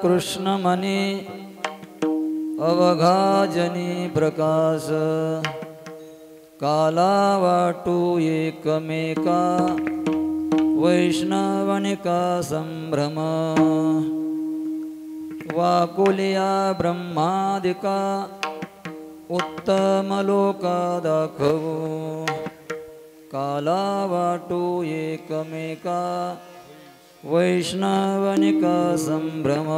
कृष्णमणी अवघाजनी प्रकाश काला वाटू एकमेका वैष्णवनिका संभ्रम वाकुलिया ब्रह्मादिका उत्तम लोका दाखवू काला वाटू एकमेका वैष्णवनिका संभ्रम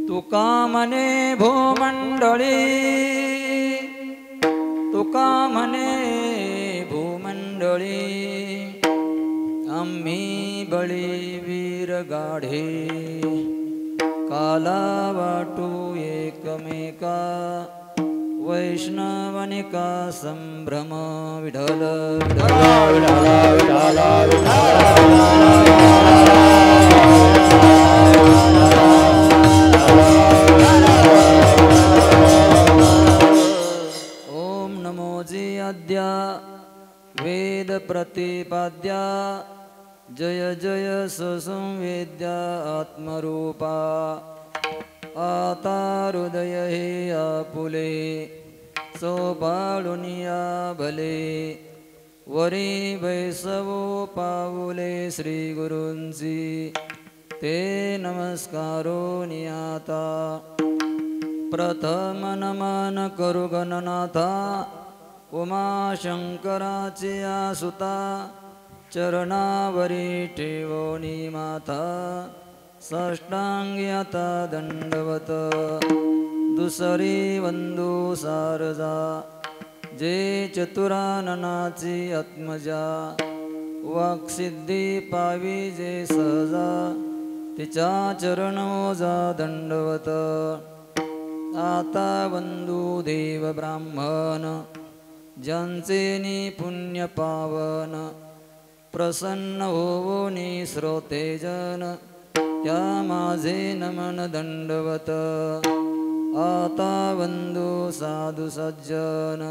तुका म्हणे भूमंडळी तुका म्हणे भूमंडळी आम्ही बळीवीर गाढे काला वाटू एकमेका वैष्णवनिका संभ्रम विठ्ठल ओम नमोजी अद्या वेद प्रतिपाद्या जय जय संवेद्या आत्मरूपा आता हृदय हे आपुले सोपाळुनिया भले वरी वैसवो पाऊले श्री गुरूंची ते नमस्कारो नियाता प्रथम नमन करू गणनाथा उमाशंकराची आसुता चरणावरी ठेवोनी माथा साष्टांगी आता दंडवत दुसरी वंदू सारजा जे चतुराननाची आत्मजा वाक्सिद्धी पावी जे सहजा तिच्या चरणोजा दंडवत आता वंदू देव ब्राह्मण ज्यांचे नि पुण्य पावन प्रसन्न होवोनी श्रोतेजन त्या माझे नमन दंडवत आता वंदू साधु सज्जन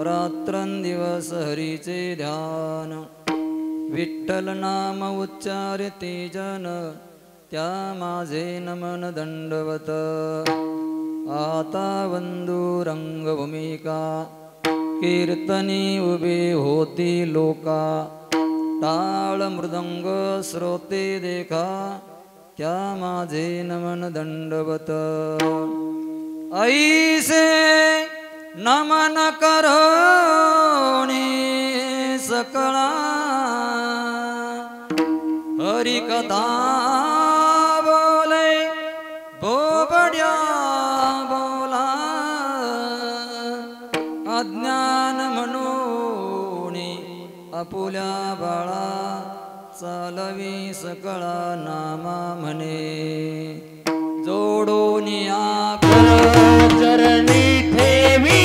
रात्रंदिवस हरीचे ध्यान विठ्ठल नाम उच्चारते जन त्या माझे नमन दंडवत आता वंदू रंगभूमिका कीर्तनी उभे होती लोका टाळ मृदंग श्रोते देखा त्या माझे नमन दंडवत ऐसे नमन करोनी सकळा हरिकथा बोले बोबड्या बोला अज्ञान म्हणून आपुल्या बाळा चालवी सकळा नामा म्हणे जोडून चरणी ठेवी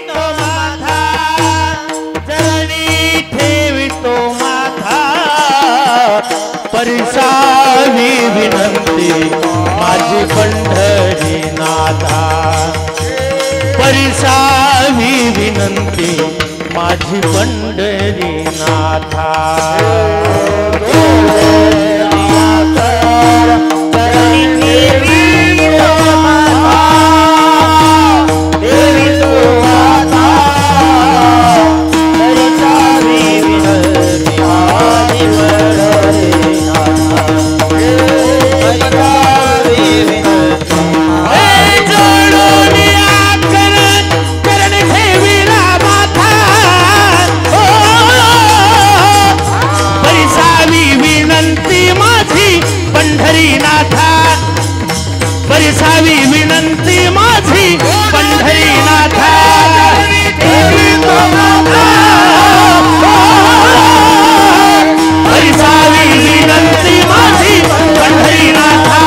तो माथा चरणी ठेवी तो माथा परिसावी विनंती माझी पंढरी नाथा परिसावी विनंती माझी पंढरी नाथा परिसावी विनंती माझी पंढरीनाथा परिसावी विनंती माझी पंढरीनाथा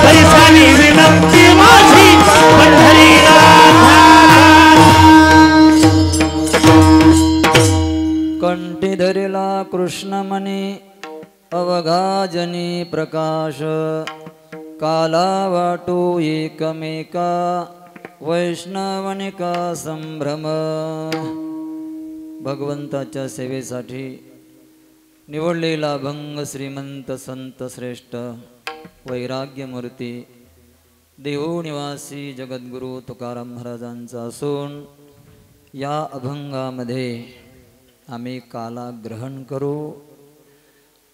परिसावी विनंती माझी पंढरीनाथा कंठी धरिला कृष्णमणी अवघाजनी प्रकाश काला वाटू एकमेका वैष्णवनिका संभ्रम भगवंताच्या सेवेसाठी निवडलेला भंग श्रीमंत संत श्रेष्ठ वैराग्यमूर्ती देहू निवासी जगद्गुरु तुकाराम महाराजांचा असून या अभंगामध्ये आम्ही काला ग्रहण करू.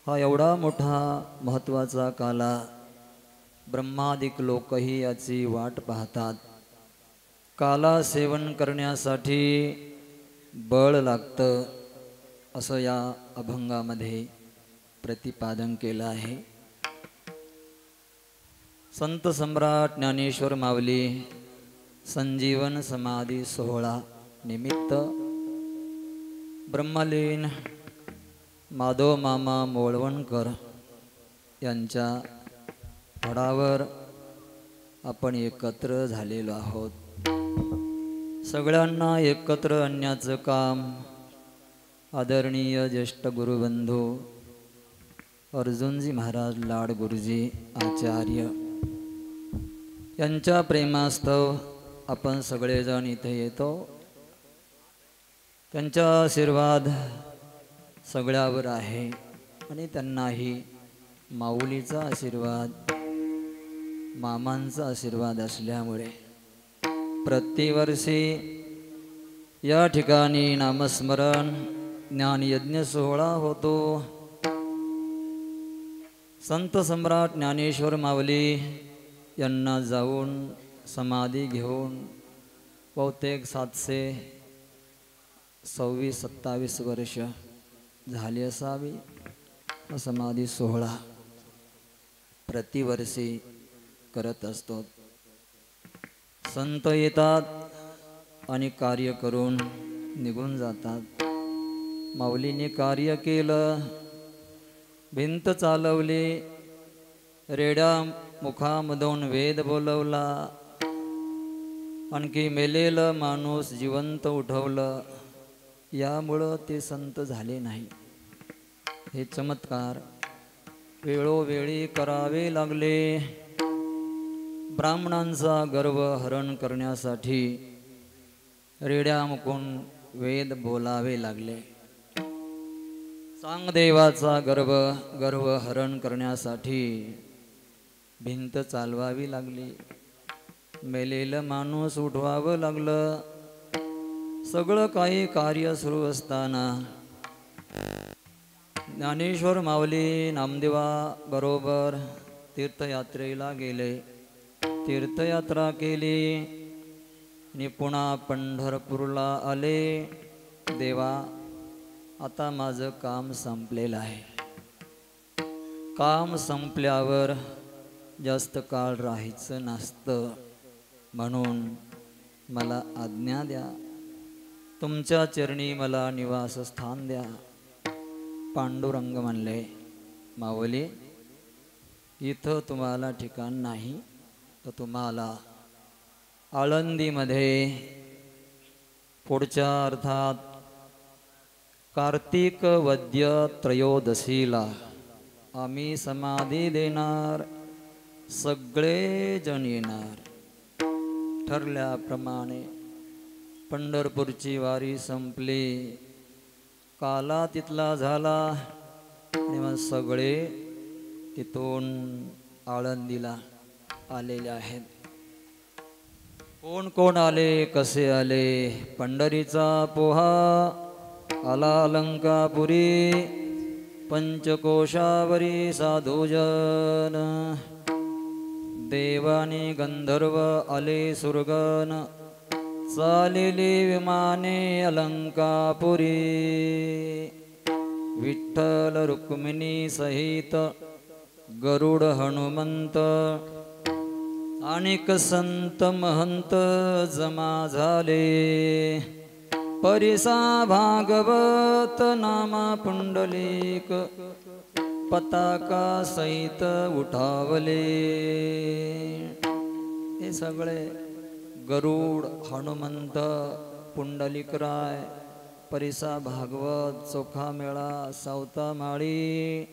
हा एवढा मोठा महत्त्वाचा काला, ब्रह्मादिक लोकही याची वाट पाहतात. काला सेवन करण्यासाठी बळ लागतं असं या अभंगामध्ये प्रतिपादन केलं आहे. संत सम्राट ज्ञानेश्वर माऊली संजीवन समाधी सोहळा निमित्त ब्रह्मलीन माधव मामा मोळवणकर यांच्या फडावर आपण एकत्र झालेलो आहोत. सगळ्यांना एकत्र आणण्याचं काम आदरणीय ज्येष्ठ गुरुबंधू अर्जुनजी महाराज लाड गुरुजी आचार्य यांच्या प्रेमास्तव आपण सगळेजण इथे येतो. त्यांचा आशीर्वाद सगळ्यावर आहे आणि त्यांनाही माऊलीचा आशीर्वाद, मामांचा आशीर्वाद असल्यामुळे प्रतिवर्षी या ठिकाणी नामस्मरण ज्ञानयज्ञ सोहळा होतो. संत सम्राट ज्ञानेश्वर माऊली यांना जाऊन समाधी घेऊन बहुतेक 726-27 वर्ष झाली असावी. समाधी सोहळा प्रतिवर्षी करत असतो. संत येतात आणि कार्य करून निघून जातात. माऊलीने कार्य केलं, भिंत चालवली, रेड्या मुखामधून वेद बोलवला, आणखी मेलेलं माणूस जिवंत उठवलं. यामुळं ते संत झाले नाही. हे चमत्कार वेळोवेळी करावे लागले. ब्राह्मणांचा गर्व हरण करण्यासाठी रेड्या मुकून वेद बोलावे लागले. चांगदेवाचा गर्व हरण करण्यासाठी भिंत चालवावी लागली. मेलेलं माणूस उठवावं लागलं. सगळं काही कार्य सुरू असताना ज्ञानेश्वर माऊली नामदेवा बरोबर तीर्थयात्रेला गेले. तीर्थयात्रा केली आणि पुन्हा पंढरपूरला आले. देवा, आता माझं काम संपलेलं आहे. काम संपल्यावर जास्त काळ राहायचं नसतं, म्हणून मला आज्ञा द्या. तुमच्या चरणी मला निवासस्थान द्या. पांडुरंग म्हणले, माऊली, इथं तुम्हाला ठिकाण नाही, तर तुम्हाला आळंदीमध्ये पुढच्या अर्थात कार्तिक वद्य त्रयोदशीला आम्ही समाधी देणार. सगळे जण येणार. ठरल्याप्रमाणे पंढरपूरची वारी संपली. काला तिथला झाला आणि मग सगळे तिथून आळंदीला आलेले आहेत. कोण कोण आले, कसे आले? पंढरीचा पोहा आला अलंकापुरी, पंचकोशावरी साधुजन. देवानी गंधर्व आले सुरगन, चालेली विमाने अलंकापुरी. विठ्ठल रुक्मिणी सहित गरुड हनुमंत, अनेक संत महंत जमा झाले. परिसा भागवत नामा पुंडलिक, पताका सहित उठावले. हे सगळे गरुड, हनुमंत, पुंडलिकराय, परिसा भागवत, चोखा मेळा, सावता माळी,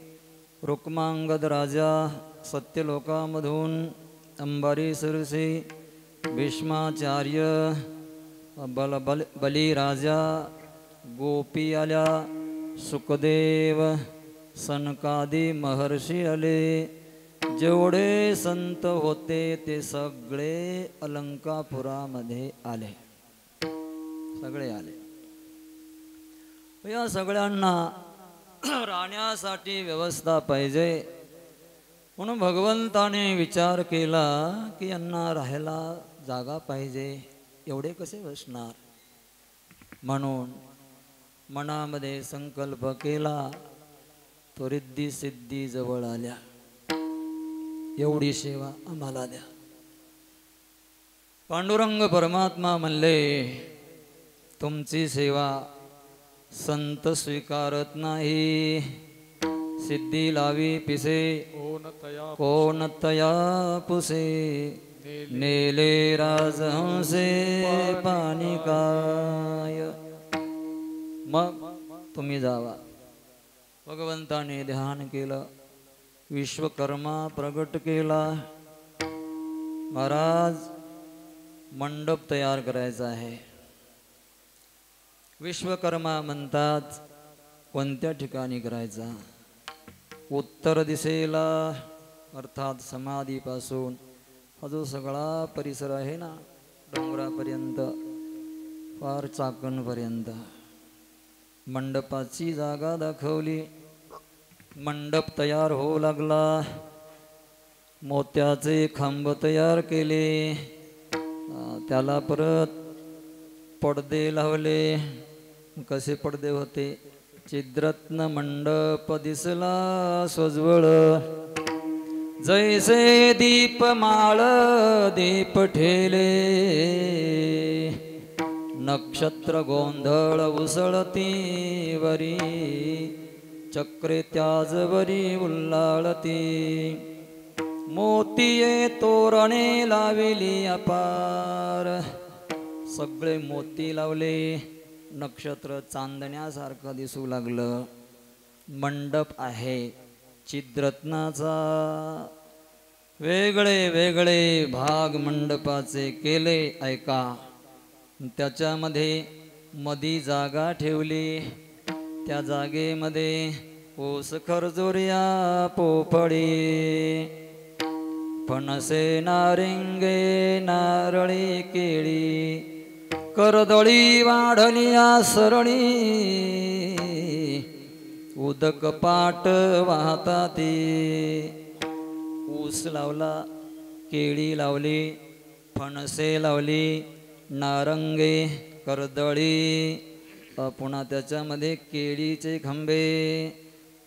रुक्मांगद राजा, सत्यलोकामधून अंबारी सरसी, भीष्माचार्य, बलिराजा, गोपी आल्या, सुखदेव, सनकादी महर्षी आले, जेवढे संत होते ते सगळे अलंकापुरामध्ये आले, सगळे आले. या सगळ्यांना राहण्यासाठी व्यवस्था पाहिजे, म्हणून भगवंताने विचार केला की यांना राहायला जागा पाहिजे, एवढे कसे बसणार. म्हणून मनामध्ये संकल्प केला, तो रिद्धी सिद्धी जवळ आल्या, एवढी सेवा आम्हाला द्या. पांडुरंग परमात्मा म्हणले, तुमची सेवा संत स्वीकारत नाही. सिद्धी लावी पिसे कोण तया पुसे, नेले राजहंसे पाणी काय. मग तुम्ही जावा. भगवंताने ध्यान केलं, विश्वकर्मा प्रगट केला. महाराज मंडप तयार करायचा आहे. विश्वकर्मा म्हणतात, कोणत्या ठिकाणी करायचा. उत्तर दिशेला, अर्थात समाधीपासून हा जो सगळा परिसर आहे ना, डोंगरापर्यंत फार चाकणपर्यंत मंडपाची जागा दाखवली. मंडप तयार होऊ लागला. मोत्याचे खांब तयार केले, त्याला परत पडदे लावले. कसे पडदे होते. चिद्रत्न मंडप दिसला सोज्वळ, जैसे दीपमाळ दीप ठेले. नक्षत्र गोंधळ उसळती वरी, चक्रे त्याजवरी उल्लाळती. मोतीये तोरणे लाविली अपार, सगळे मोती लावले. नक्षत्र चांदण्यासारखं दिसू लागलं. मंडप आहे चिद्रत्नाचा. वेगळे वेगळे भाग मंडपाचे केले. ऐका, त्याच्यामध्ये मधी जागा ठेवली. त्या जागेमध्ये ऊस खरजुर्या पोपळी, फणसे नारिंगे नारळी केळी. करदळी वाढलिया सरळी, उदक पाट वाहता ती. ऊस लावला, केळी लावली, फणसे लावली, नारंगे, करदळी, पुन्हा त्याच्यामध्ये केळीचे खंबे,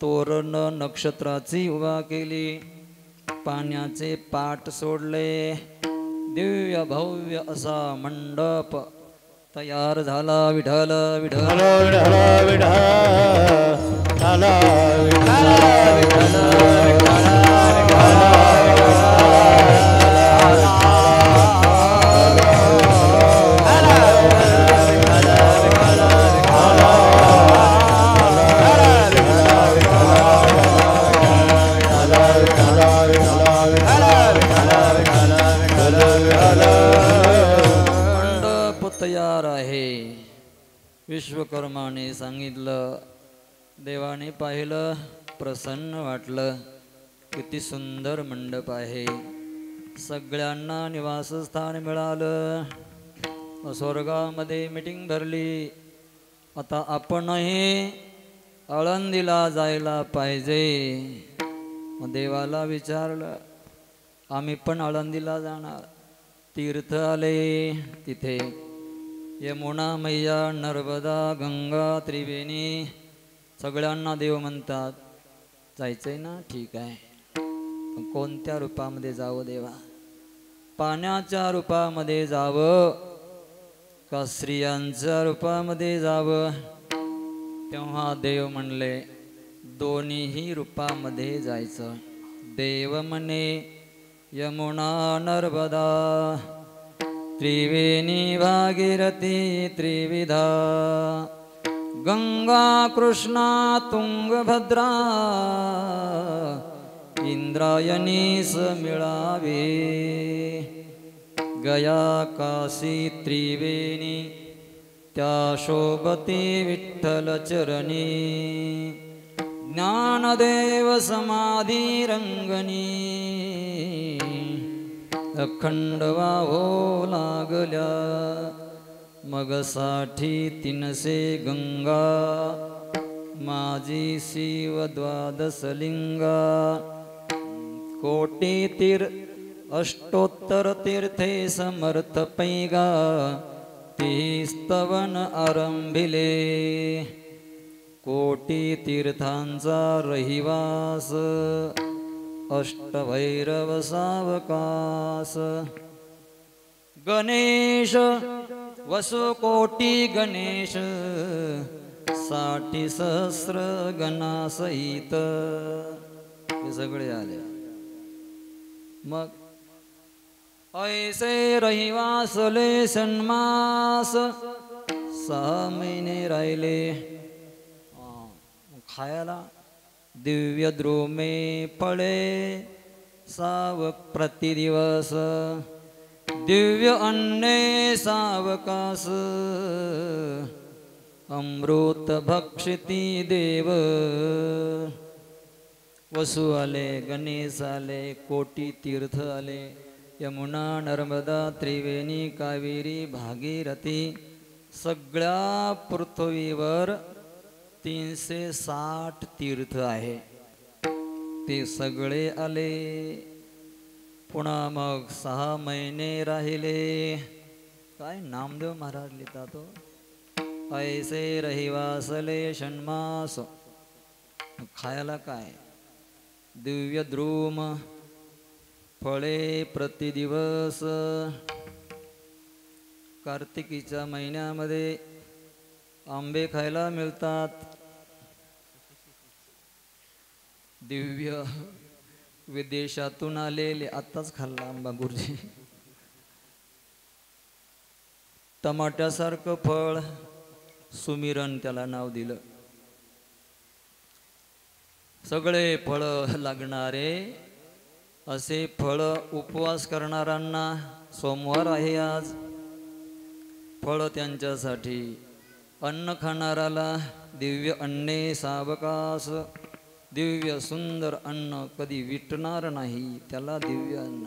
तोरण नक्षत्राची उभा केली. पाण्याचे पाट सोडले. दिव्य भव्य असा मंडप तयार झाला. विठ्ठल विठ्ठल विठ्ठल विठ्ठल तयार आहे. विश्वकर्माने सांगितलं. देवाने पाहिलं, प्रसन्न वाटलं. किती सुंदर मंडप आहे. सगळ्यांना निवासस्थान मिळालं. स्वर्गामध्ये मीटिंग भरली. आता आपणही आळंदीला जायला पाहिजे. देवाला विचारलं, आम्ही पण आळंदीला जाणार. तीर्थ आले तिथे. यमुना मैया, नर्मदा, गंगा, त्रिवेणी सगळ्यांना देव म्हणतात. जायचंय ना, ठीक आहे. कोणत्या रूपामध्ये जावं देवा? पाण्याच्या रूपामध्ये जावं का स्त्रियांच्या रूपामध्ये जावं? तेव्हा देव म्हणले, दोन्हीही रूपामध्ये जायचं. देव म्हणे, यमुना नर्मदा त्रिवेणी भागीरथी त्रिविधा, गंगा कृष्णा तुंगभद्रा इंद्रायणीस मिळावे. गया काशी त्रिवेणी त्या शोभती विठ्ठल चरणी. ज्ञानदेव समाधी रंगणी अखंड वाहो लागल्या मग साठी तीनसे गंगा माझी शिव द्वादशलिंगा कोटी तीर अष्टोत्तर तीर्थे समर्थ पैगा ती स्तवन आरंभिले कोटी तीर्थांचा रहिवास अष्टभैरव सावकास गणेश वसुकोटी गणेश 60 सहस्र गणासहित हे सगळे आले. मग ऐसे रहिवासले सन्मास 6 महिने राहिले. खायला दिव्य द्रोमे फळे सावक प्रतिदिवस दिव्य अन्ने सावकास अमृत भक्षिती देव. वसु आले, गणेश आले, कोटी तीर्थ आले, यमुना नर्मदा त्रिवेणी कावेरी भागीरथी सगळ्या पृथ्वीवर 360 तीर्थ आहे. ते सगळे आले. पुन्हा मग 6 महिने राहिले. काय नामदेव महाराज लिहितात तो ऐसे रहिवासले षण्मास. खायला काय दिव्य द्रुम फळे प्रतिदिवस. कार्तिकीच्या महिन्यामध्ये आंबे खायला मिळतात. दिव्य विदेशातून आलेले आत्ताच खाल्ला आंबा गुरुजी. टमाट्यासारखं फळ सुमिरन त्याला नाव दिलं. सगळे फळ लागणारे असे फळ उपवास करणाऱ्यांना सोमवार आहे आज. फळ त्यांच्यासाठी. अन्न खाणाराला दिव्य अन्ने सावकास. दिव्य सुंदर अन्न कधी विटणार नाही त्याला दिव्य अन्न.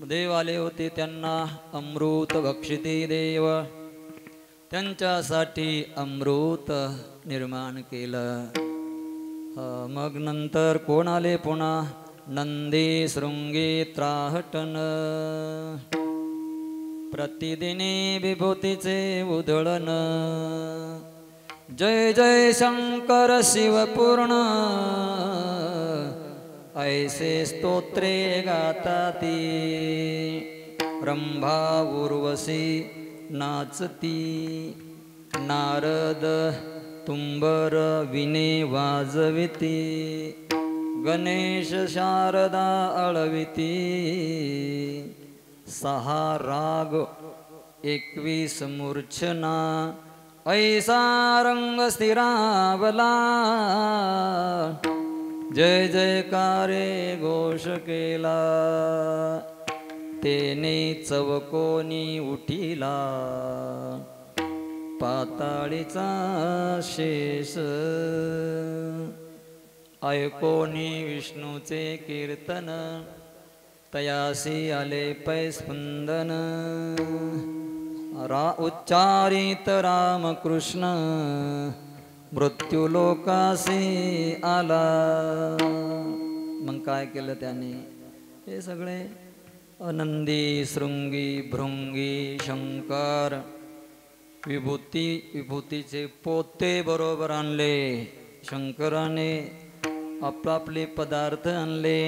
देव आले होते त्यांना अमृत भक्षिते देव. त्यांच्यासाठी अमृत निर्माण केलं. मग नंतर कोण आले पुन्हा नंदी शृंगी त्राहटन. प्रतिदिनी विभूतीचे उधळण. जय जय शंकर शिवपूर्ण ऐसे स्तोत्रे गाताती. रंभा उर्वशी नाचती. नारद तुंबर विणे वाजविती. गणेश शारदा अळविती. 6 राग 21 मूर्छना ऐसा रंग स्थिरावला. जय जयकारे घोष केला. तेने चवकोनी उठिला. पाताळीचा शेष ऐकोनी विष्णूचे कीर्तन. तयासी आले पै स्पंदन. उच्चारित रामकृष्ण मृत्यूलोकासी आला. मग काय केलं त्याने हे सगळे आनंदी शृंगी भृंगी शंकर विभूतीचे पोते बरोबर आणले. शंकराने आपापले पदार्थ आणले.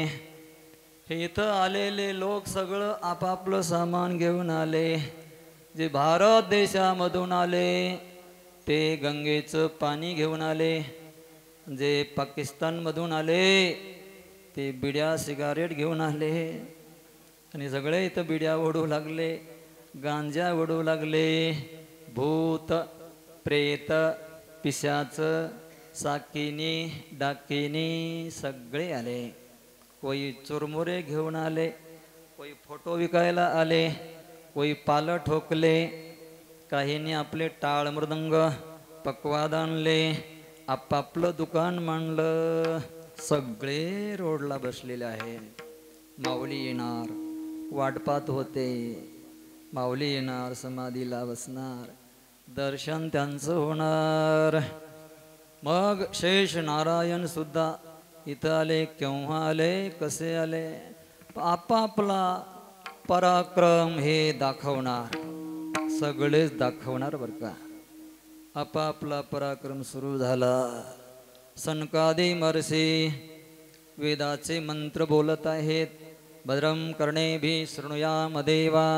हे इथं आलेले लोक सगळं आपापलं सामान घेऊन आले. जे भारत देशामधून आले ते गंगेचं पाणी घेऊन आले. जे पाकिस्तानमधून आले ते बिड्या सिगारेट घेऊन आले. आणि सगळे इथं बिड्या ओढू लागले, गांजा ओढू लागले. भूत प्रेत पिशाच साकिनी डाकिनी सगळे आले. कोई चुरमुरे घेऊन आले, कोई फोटो विकायला आले, कोई पालं ठोकले. काहींनी आपले टाळ मृदंग पक्वाद आणले. आपापलं दुकान मांडलं. सगळे रोडला बसलेले आहेत. माऊली येणार वाट पाहत होते. माऊली येणार समाधीला बसणार. दर्शन त्यांचं होणार. मग शेष नारायण सुद्धा इथं आले. केव्हा आले कसे आले आपापला पराक्रम हे दाखवणार. सगळेच दाखवणार बरं का. आपापला पराक्रम सुरू झाला. सनकादी महर्षी वेदाचे मंत्र बोलत आहेत. भद्रं कर्णेभिः शृणुयाम देवा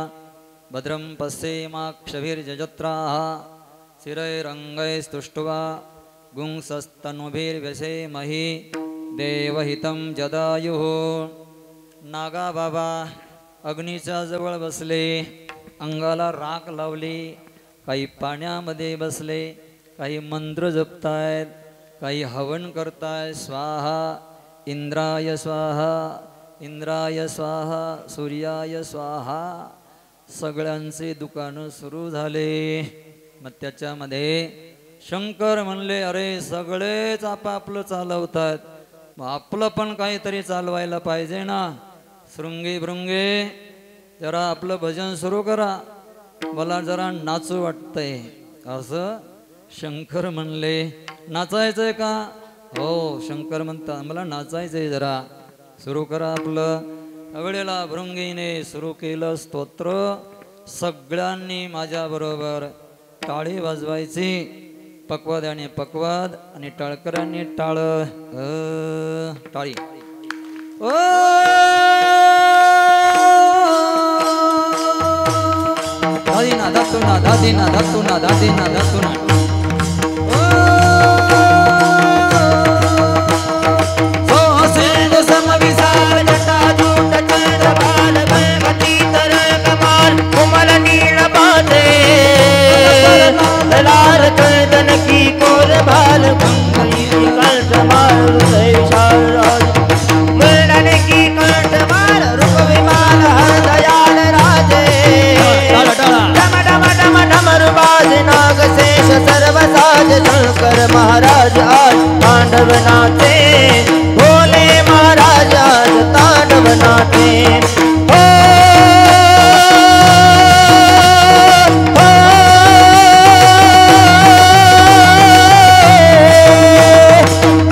भद्रं पश्येमाक्षभिर्यजत्राः स्थिरैरङ्गैस्तुष्ट्वा गुंसस्तनुभिर्व्यसेमहि देवहितं जदायुः. नागाबाबा अग्नीच्या जवळ बसले. अंगाला राख लावली. काही पाण्यामध्ये बसले. काही मंत्र जपतायत. काही हवन करताय. स्वाहा इंद्राय स्वाहा इंद्राय स्वाहा सूर्याय स्वाहा. सगळ्यांचे दुकानं सुरू झाले. मग त्याच्यामध्ये शंकर म्हणले अरे सगळेच आपापलं चालवतात. मग आपलं पण काहीतरी चालवायला पाहिजे ना. शृंगी भृंगे जरा आपलं भजन सुरू करा. मला जरा नाचू वाटतंय. असं शंकर म्हणले. नाचायचंय का. हो शंकर म्हणतात मला नाचायचंय जरा. सुरू करा आपलं. त्यावेळेला भृंगीने सुरू केलं स्तोत्र. सगळ्यांनी माझ्याबरोबर टाळी वाजवायची. पक्वाद्याने पक्वाद आणि टाळकऱ्यांनी टाळ. टाळी. ओ दादीना धातुना दादीना धातुना दादीना धातुना. लाल कर्दन की कोर भाल कंठ माल मुंडन की कंठ माल रूप विमाल हर दयाल राजे. डम डम डम डमर बाज नाग शेष सर्व साज शंकर महाराज आज तांडव नाचे. भोले महाराज आज तांडव नाचे.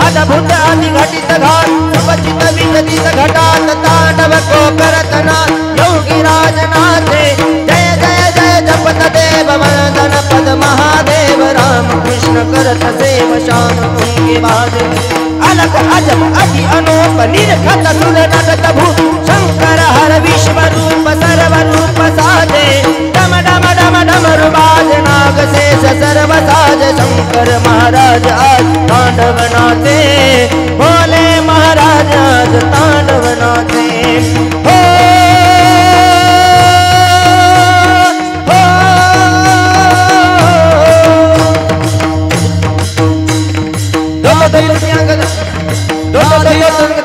अद्भुत आदि घटित घाट सुपचित विकसित घटात तांडव को करतना योगी राज नाचे. जय जय जय जपत देव वंदन पद महादेव राम कृष्ण करत सेव श्याम उनके बाद. अलग अजब अति अनूप निर्घट सुर नटत भू शंकर हर विश्व रूप सर्व रूप साजे. डम डम डम डमर बाज नाग शेष सर्व साज शंकर महाराज आज तांडव नाचे. भोले महाराज आज तांडव नाचे. हो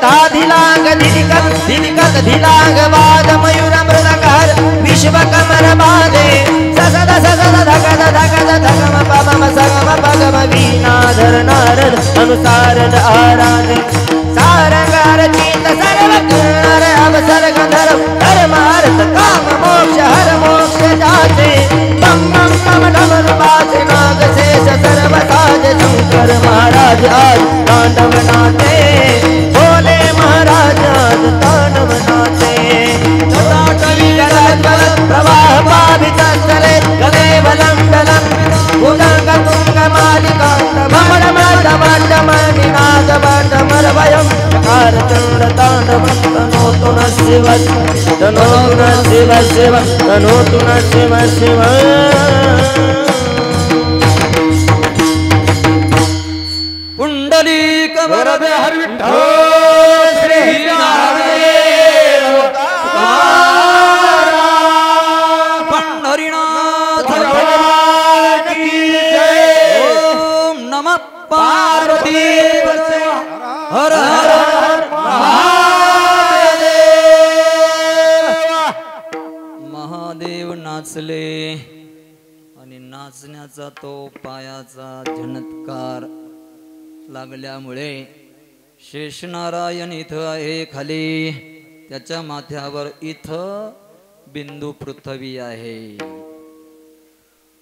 धाधिलांग धिदिकत धिलांग वाद मयूर मृदंगहर विश्व कमर बाधे. ससद ससद धगद धगद धगम पवम सगम पगम वीणाधर नारद अनुसार आराधे. सारंगार चित सर्व गुणर अवसर गंधर धर्मार्थ काम मोक्ष हर मोक्ष जाते. बम बम बम डमर बाज नाग शेष सर्व साज शंकर महाराज आज तांडव नाचे. भोले महाराज आज तांडव नाचे. प्रवाह पावित चले गले बलंबलम उदंग तुंग मालिका भमर मद मद मनिनाद बद मरवयम. कार चंद्र तांडव तनोतु न शिव तनोतु न शिव शिव तनोतु न शिव शिव. पुंडलीक वरद हर विठ्ठल श्री नारायण पंढरीनाथ भगवान की जय. ओम नमः पार्वती हर हर महादेव. महादेव नाचले आणि नाचण्याचा तो पायाचा झणत्कार लागल्यामुळे शेषनारायण इथं आहे खाली, त्याच्या माथ्यावर इथं बिंदू पृथ्वी आहे.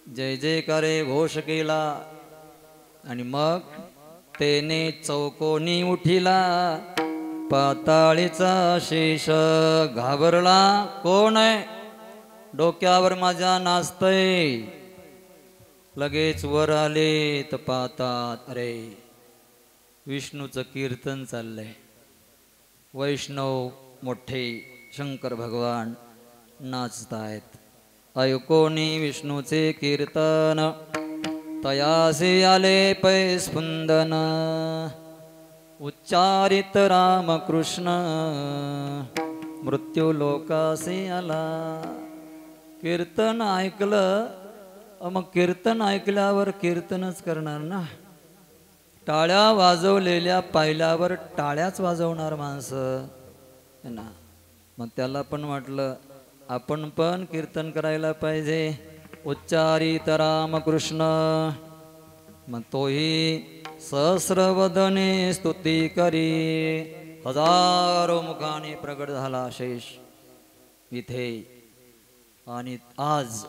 जय जयकारे घोष केला आणि मग तेने चौकोनी उठिला. पाताळीचा शेष घाबरला. कोण आहे डोक्यावर माझ्या नाचतय? लगेच वर आले तर पाहतात, अरे विष्णूचं कीर्तन चाललंय. वैष्णव मोठे शंकर भगवान नाचतायत. ऐकोनी विष्णूचे कीर्तन, तयासे आले पै स्पंदन. उच्चारित रामकृष्ण, मृत्यू लोकासे आला. कीर्तन ऐकलं, मग कीर्तन ऐकल्यावर कीर्तनच करणार ना. टाळ्या वाजवलेल्या पाहिल्यावर टाळ्याच वाजवणार माणसं ना. मग त्याला पण वाटलं आपण पण कीर्तन करायला पाहिजे. उच्चारित रामकृष्ण, मग तोही सहस्रवदने स्तुती करी. हजारो मुखाने प्रगट झाला शेष इथे. आणि आज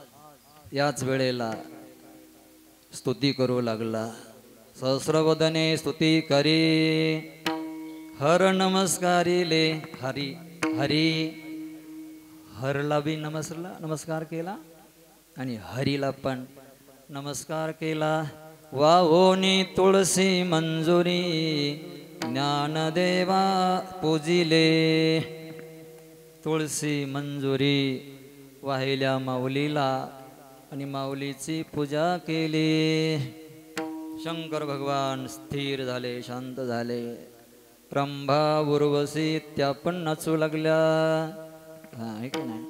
याच वेळेला स्तुती करू लागला. सहस्रवदने स्तुती करी. हर नमस्कारिले, हरी हरी. हरला बी नमस्कार केला आणि हरीला पण नमस्कार केला. वाहोनी तुळसी मंजुरी, ज्ञानदेवा पूजिले. तुळसी मंजुरी वाहिल्या माऊलीला आणि माऊलीची पूजा केली. शंकर भगवान स्थिर झाले, शांत झाले. रंभा उर्वशी त्या पण नाचू लागल्या. हा ऐक नाही.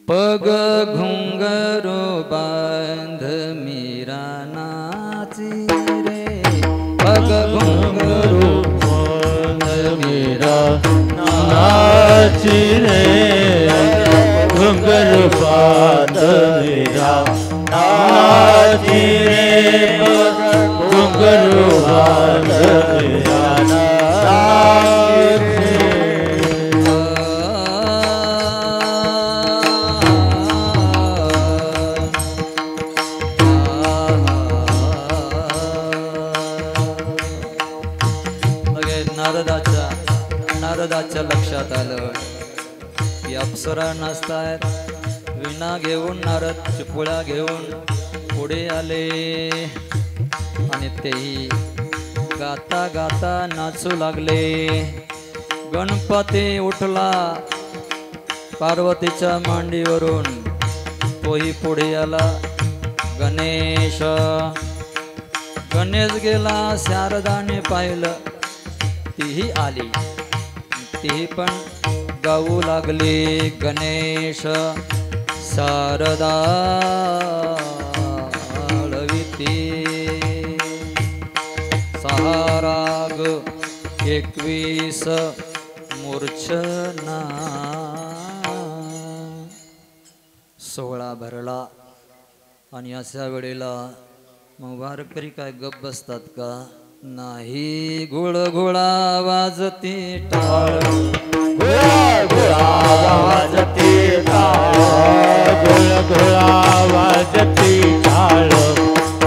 पग घुंगरू बांध मीरा नाची रे. पग घुंगरू बांध मीरा नाची रे. घुंगरू बांध मीरा नाची रे. घुंगरू बांध मीरा नाची रे. नारदाच्या लक्षात आलं की अप्सरा नाचतायत. विणा घेऊन नारद चिपुळ्या घेऊन पुढे आले आणि तेही गाता गाता नाचू लागले. गणपती उठला पार्वतीच्या मांडीवरून, तोही पुढे आला. गणेश गणेश गेला. शारदाने पाहिलं, तीही आली. तीही पण गाऊ लागली. गणेश शारदा लविती. 6 राग 21 मूर्छना. 16 भरला. आणि अशा वेळेला मग वारकरी काय गप बसतात का? नाही. गुळगुळा वाजती टाळ, गुळगुळा वाजती टाळ. गुळगुळा वाजती टाळ.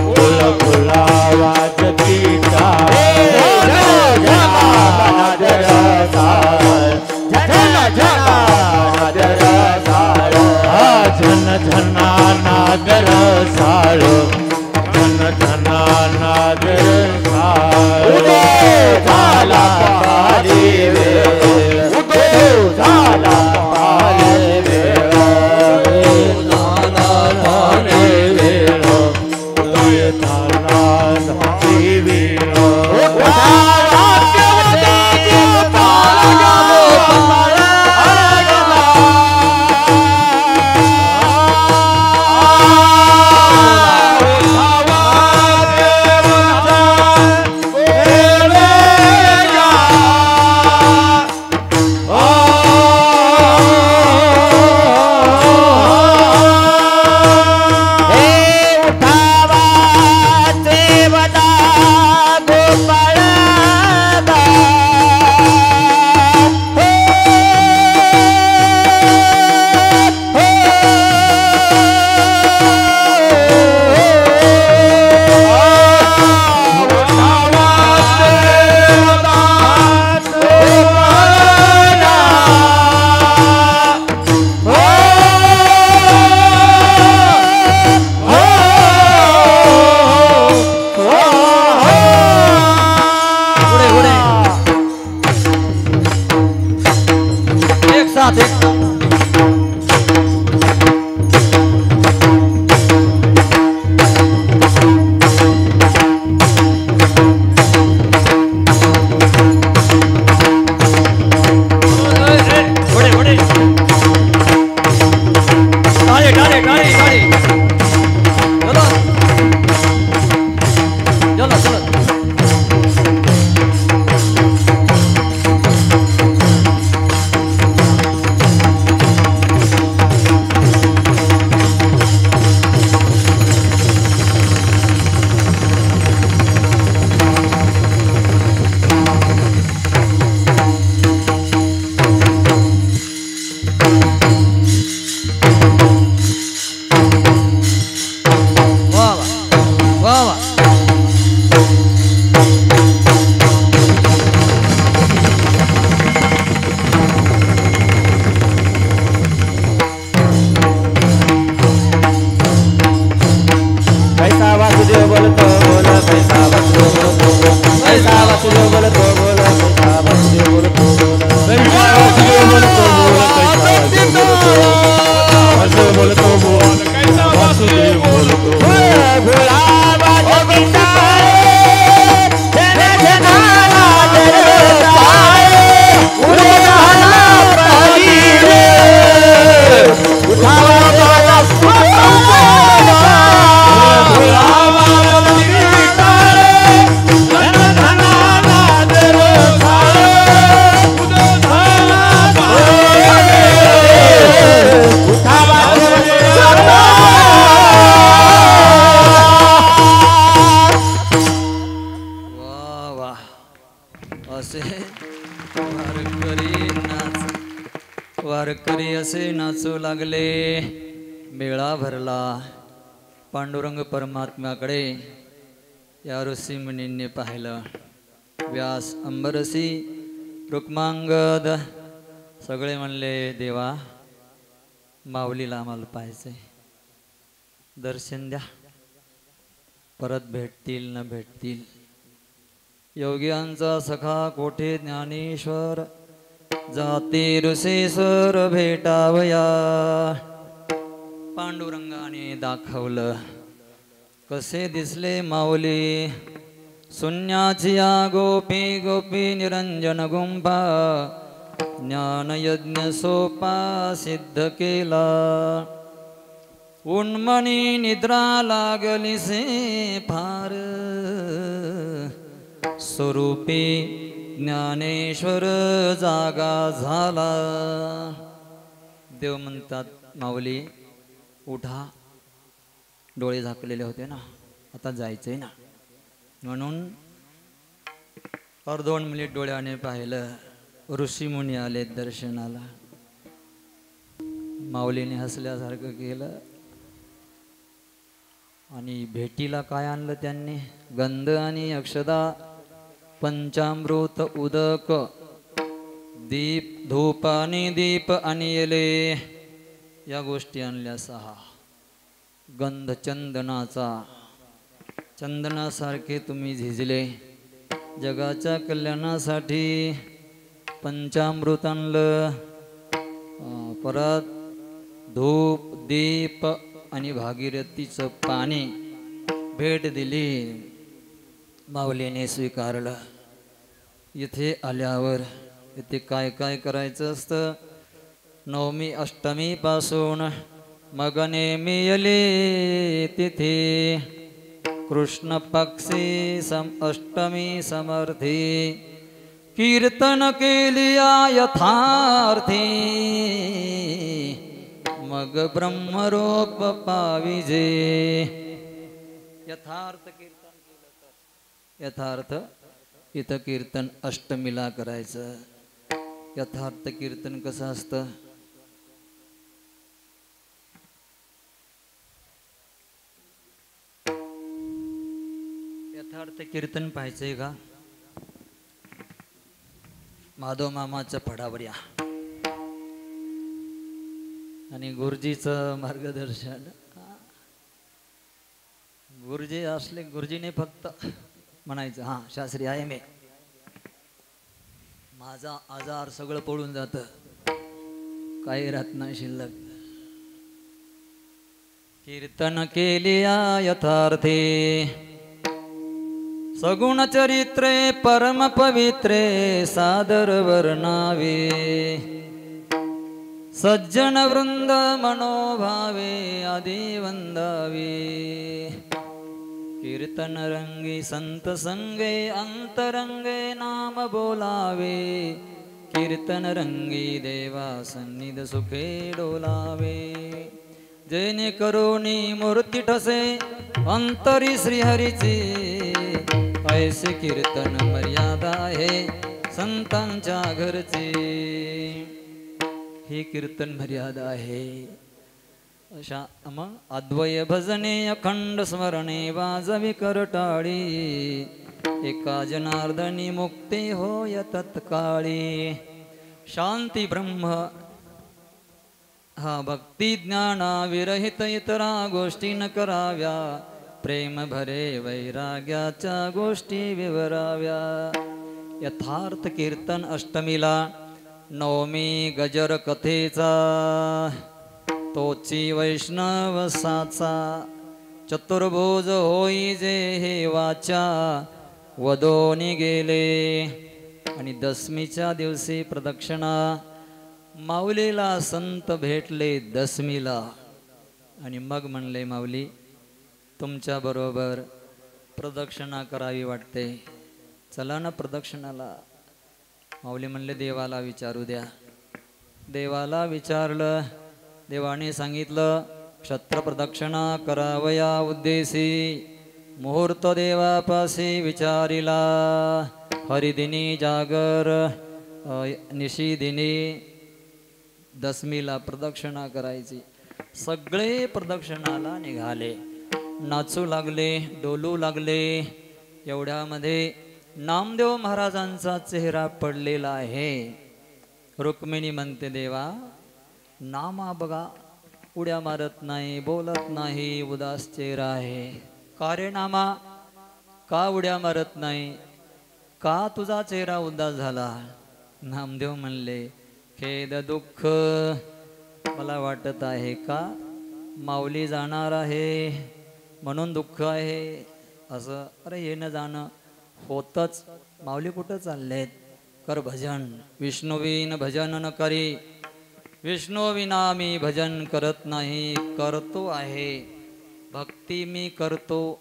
गुळगुळा वाजती टाळ. झन झना नागर साळ. झन झना नागर साळ. झाला पारी वेळ. झाला पारी वेळ. झाला पारी वेळ. झाला पारी वेळ. बोलतो बोल पैसा वासुदेव बोलतो पैसा वासुदेव बोलतो बोल पैसा वासुदेव बोलतो बोल पैसा वासुदेव बोलतो बोल पैसा वासुदेव बोलतो बोल पैसा वासुदेव बोलतो भोला बाबा बिंदाए जन जनाला दरसाए उरे रहना पारी रे उठावा बाबा भोला बाबा बिंदाए जन जनाला दरसाए उरे रहना पारी उठावा असे वारकरी असे नाचू लागले. मेळा भरला. पांडुरंग परमात्म्याकडे या ऋषी मुनींनी पाहिलं. व्यास, अंबरसी, रुक्मांगद सगळे म्हणले, देवा माऊलीला आम्हाला पाहायचंय, दर्शन द्या. परत भेटतील न भेटतील. योग्यांचा सखा कोठे ज्ञानेश्वर, जाते ऋषेश्वर भेटावया. पांडुरंगाने दाखवलं कसे दिसले माऊली. शून्याची या गोपी गोपी निरंजन गुंफा, ज्ञानयज्ञ सोपा सिद्ध केला. उन्मनी निद्रा लागलीसे फार, स्वरूपी ज्ञानेश्वर जागा झाला. देव म्हणतात, माऊली उठा, डोळे झाकलेले होते ना, आता जायचंय ना. म्हणून 2 मिनिट डोळ्याने पाहिलं. ऋषीमुनी आले दर्शनाला. माऊलीने हसल्यासारखं केलं आणि भेटीला काय आणलं त्यांनी? गंध आणि अक्षदा, पंचामृत, उदक, दीप, धूप आणि दीप आणि येले, या गोष्टी आणल्या 6. गंध चंदनाचा, चंदनासारखे तुम्ही झिजले. जगाच्या कल्याणासाठी पंचामृत आणलं. परत धूप, दीप आणि भागीरथीचं पाणी भेट दिली. माऊलीने स्वीकारलं. इथे आल्यावर इथे काय काय करायचं असतं? नवमी अष्टमी पासून मग नेमी येले तिथे कृष्ण पक्षी अष्टमी समर्थी. कीर्तन केलिया यथार्थी, मग ब्रह्मरूप पाविजे. यथार्थ कीर्तन केलं तर यथार्थ इथं कीर्तन अष्टमीला करायचं. यथार्थ कीर्तन कसं असतं? यथार्थ कीर्तन पाहायचंय का? माधव मामाच्या फडावर या आणि गुरुजीचं मार्गदर्शन. गुरुजी असले, गुरुजीने फक्त म्हणायचं, हां शास्त्री आहे मी, माझा आजार सगळं पळून जातं, काही राहत नाही शिल्लक. कीर्तन केलिया यथार्थे, सगुण चरित्रे परम पवित्रे सादर वर्णावे. सज्जन वृंद मनोभावे आदि वंदावे. कीर्तन रंगी संत संगे अंतरंगे नाम बोलावे. कीर्तन रंगी देवा सन्निध सुखे डोलावे. जेने करोनी मूर्ती ठसे अंतरी श्रीहरीची. ऐसे कीर्तन मर्यादा आहे संतांच्या घरची. ही कीर्तन मर्यादा आहे. अशा मग अद्वय भजने अखंड स्मरणे वाजवी करटाळी. एका जनार्दनी मुक्ती होय तत्काळी. शांती ब्रह्म हा भक्ती ज्ञाना विरहित इतरा गोष्टी न कराव्या. प्रेम भरे वैराग्याच्या गोष्टी विवराव्या. यथार्थ कीर्तन अष्टमीला नवमी गजर कथेचा तोची वैष्णव साचा. चतुर्भुज होई जे हे वाचा वदोनी गेले. आणि दशमीच्या दिवशी प्रदक्षिणा माऊलीला संत भेटले दशमीला आणि मग म्हणले माऊली तुमच्या बरोबर प्रदक्षिणा करावी वाटते, चला ना प्रदक्षिणाला. माऊली म्हणले देवाला विचारू द्या. देवाला विचारलं. देवाने सांगितलं क्षत्र प्रदक्षिणा करावया उद्देशी मुहूर्त देवापाशी विचारिला. हरिदिनी जागर निशिदिनी दशमीला प्रदक्षिणा करायची. सगळे प्रदक्षिणाला निघाले, नाचू लागले, डोलू लागले. एवढ्यामध्ये नामदेव महाराजांचा चेहरा पडलेला आहे. रुक्मिणी म्हणते देवा नामा बघा उड्या मारत नाही, बोलत नाही, उदास चेहरा आहे. का रे नामा का उड्या मारत नाही, का तुझा चेहरा उदास झाला. नामदेव म्हणले खेद दुःख मला वाटत आहे का माऊली जाणार आहे म्हणून दुःख आहे असं. अरे येणं जाणं होतच, माऊली कुठं चाललेत. कर भजन, विष्णुवीन भजन न करी. विष्णुविना मी भजन करत नाही, करतो आहे भक्ती मी करतो.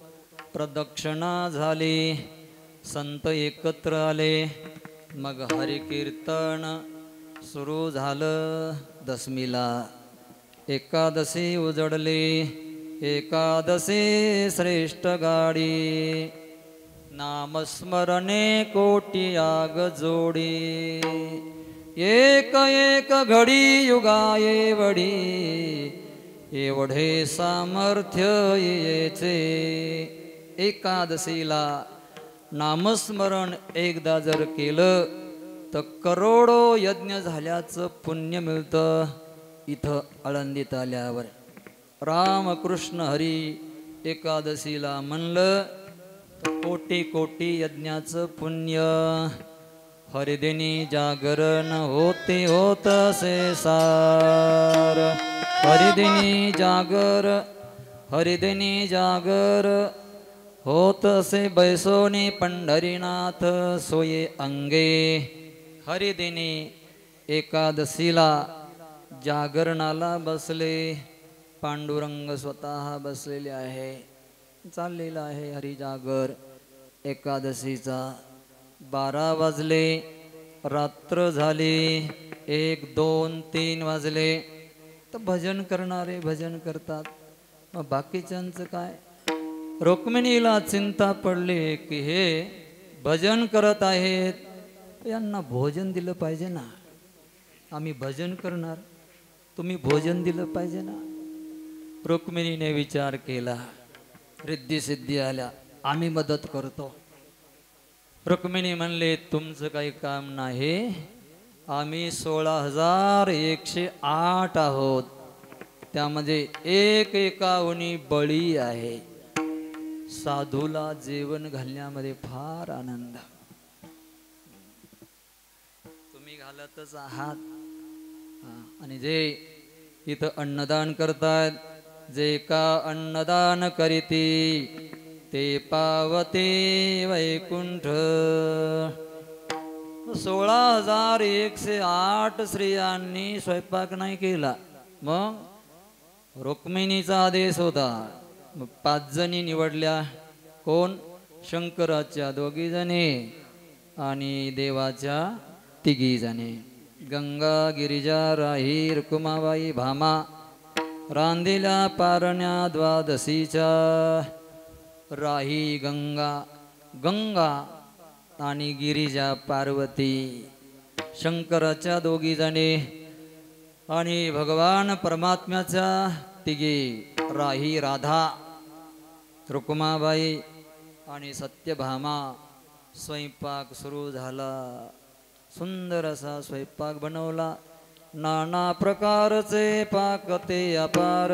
प्रदक्षिणा झाली, संत एकत्र आले, मग हरिकीर्तन सुरू झालं. दशमीला एकादशी उजडली, एकादशी श्रेष्ठ गाडी. नामस्मरणे कोटी याग जोडी. एक एक घडी युगाये वडी, एवढे सामर्थ्य येचे. एकादशीला नामस्मरण एकदा जर केलं तर करोडो यज्ञ झाल्याचं पुण्य मिळतं. इथं आळंदीत आल्यावर रामकृष्ण हरी एकादशीला म्हणलं तर कोटी कोटी यज्ञाचं पुण्य. हरिदिनी जागरण होते होतसे सार. हरिदिनी जागर, हरिदिनी जागर होतसे बैसोनी पंढरीनाथ सोये अंगे. हरिदिनी एकादशीला जागरणाला बसले. पांडुरंग स्वतः बसलेले आहे, चाललेला आहे हरिजागर एकादशीचा. 12 वाजले, रात्र झाली, 1, 2, 3 वाजले तर भजन करणारे भजन करतात. मग बाकीच्यांचं काय. रुक्मिणीला चिंता पडली की हे भजन करत आहेत, यांना भोजन दिलं पाहिजे ना. आम्ही भजन करणार, तुम्ही भोजन दिलं पाहिजे ना. रुक्मिणीने विचार केला, रिद्धी सिद्धी आल्या, आम्ही मदत करतो. रुक्मिणी म्हणले तुमचं काही काम नाही, आम्ही 16,108 आहोत, त्यामध्ये एक एकावनी बळी आहे. साधूला जेवण घालण्यामध्ये फार आनंद. तुम्ही घालतच आहात. आणि जे इथं अन्नदान करतात, जे का अन्नदान करीती ते पावते वैकुंठ. 16,108 स्त्रियांनी स्वयंपाक नाही केला. मग रुक्मिणीचा आदेश होता, मग 5 जणी निवडल्या. कोण? शंकराच्या 2 जणी आणि देवाच्या 3 जणी. गंगा गिरिजा राही रुक्माबाई भामा रांधिल्या पारण्या द्वादशीच्या. राही गंगा, गंगा आणि गिरिजा पार्वती शंकराच्या 2 जणी आणि भगवान परमात्म्याच्या 3 राही राधा रुक्माबाई आणि सत्यभामा. स्वयंपाक सुरू झाला. सुंदर असा स्वयंपाक बनवला. नाना प्रकारचे पाक ते अपार.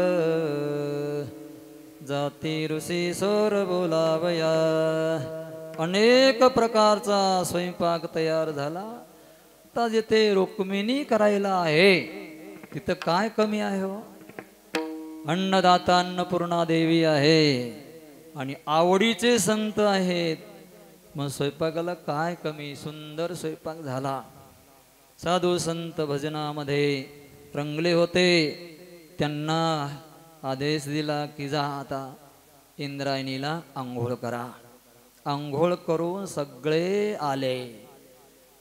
जाती ऋषी सोर बोलावया. अनेक प्रकारचा स्वयंपाक तयार झाला. आता जिथे रुक्मिणी करायला आहे तिथं काय कमी आहे हो. अन्नदाता अन्नपूर्णा देवी आहे आणि आवडीचे संत आहेत. मग स्वयंपाकाला काय कमी. सुंदर स्वयंपाक झाला. साधू संत भजनामध्ये रंगले होते. त्यांना आदेश दिला की जा आता इंद्रायणीला आंघोळ करा. आंघोळ करून सगळे आले.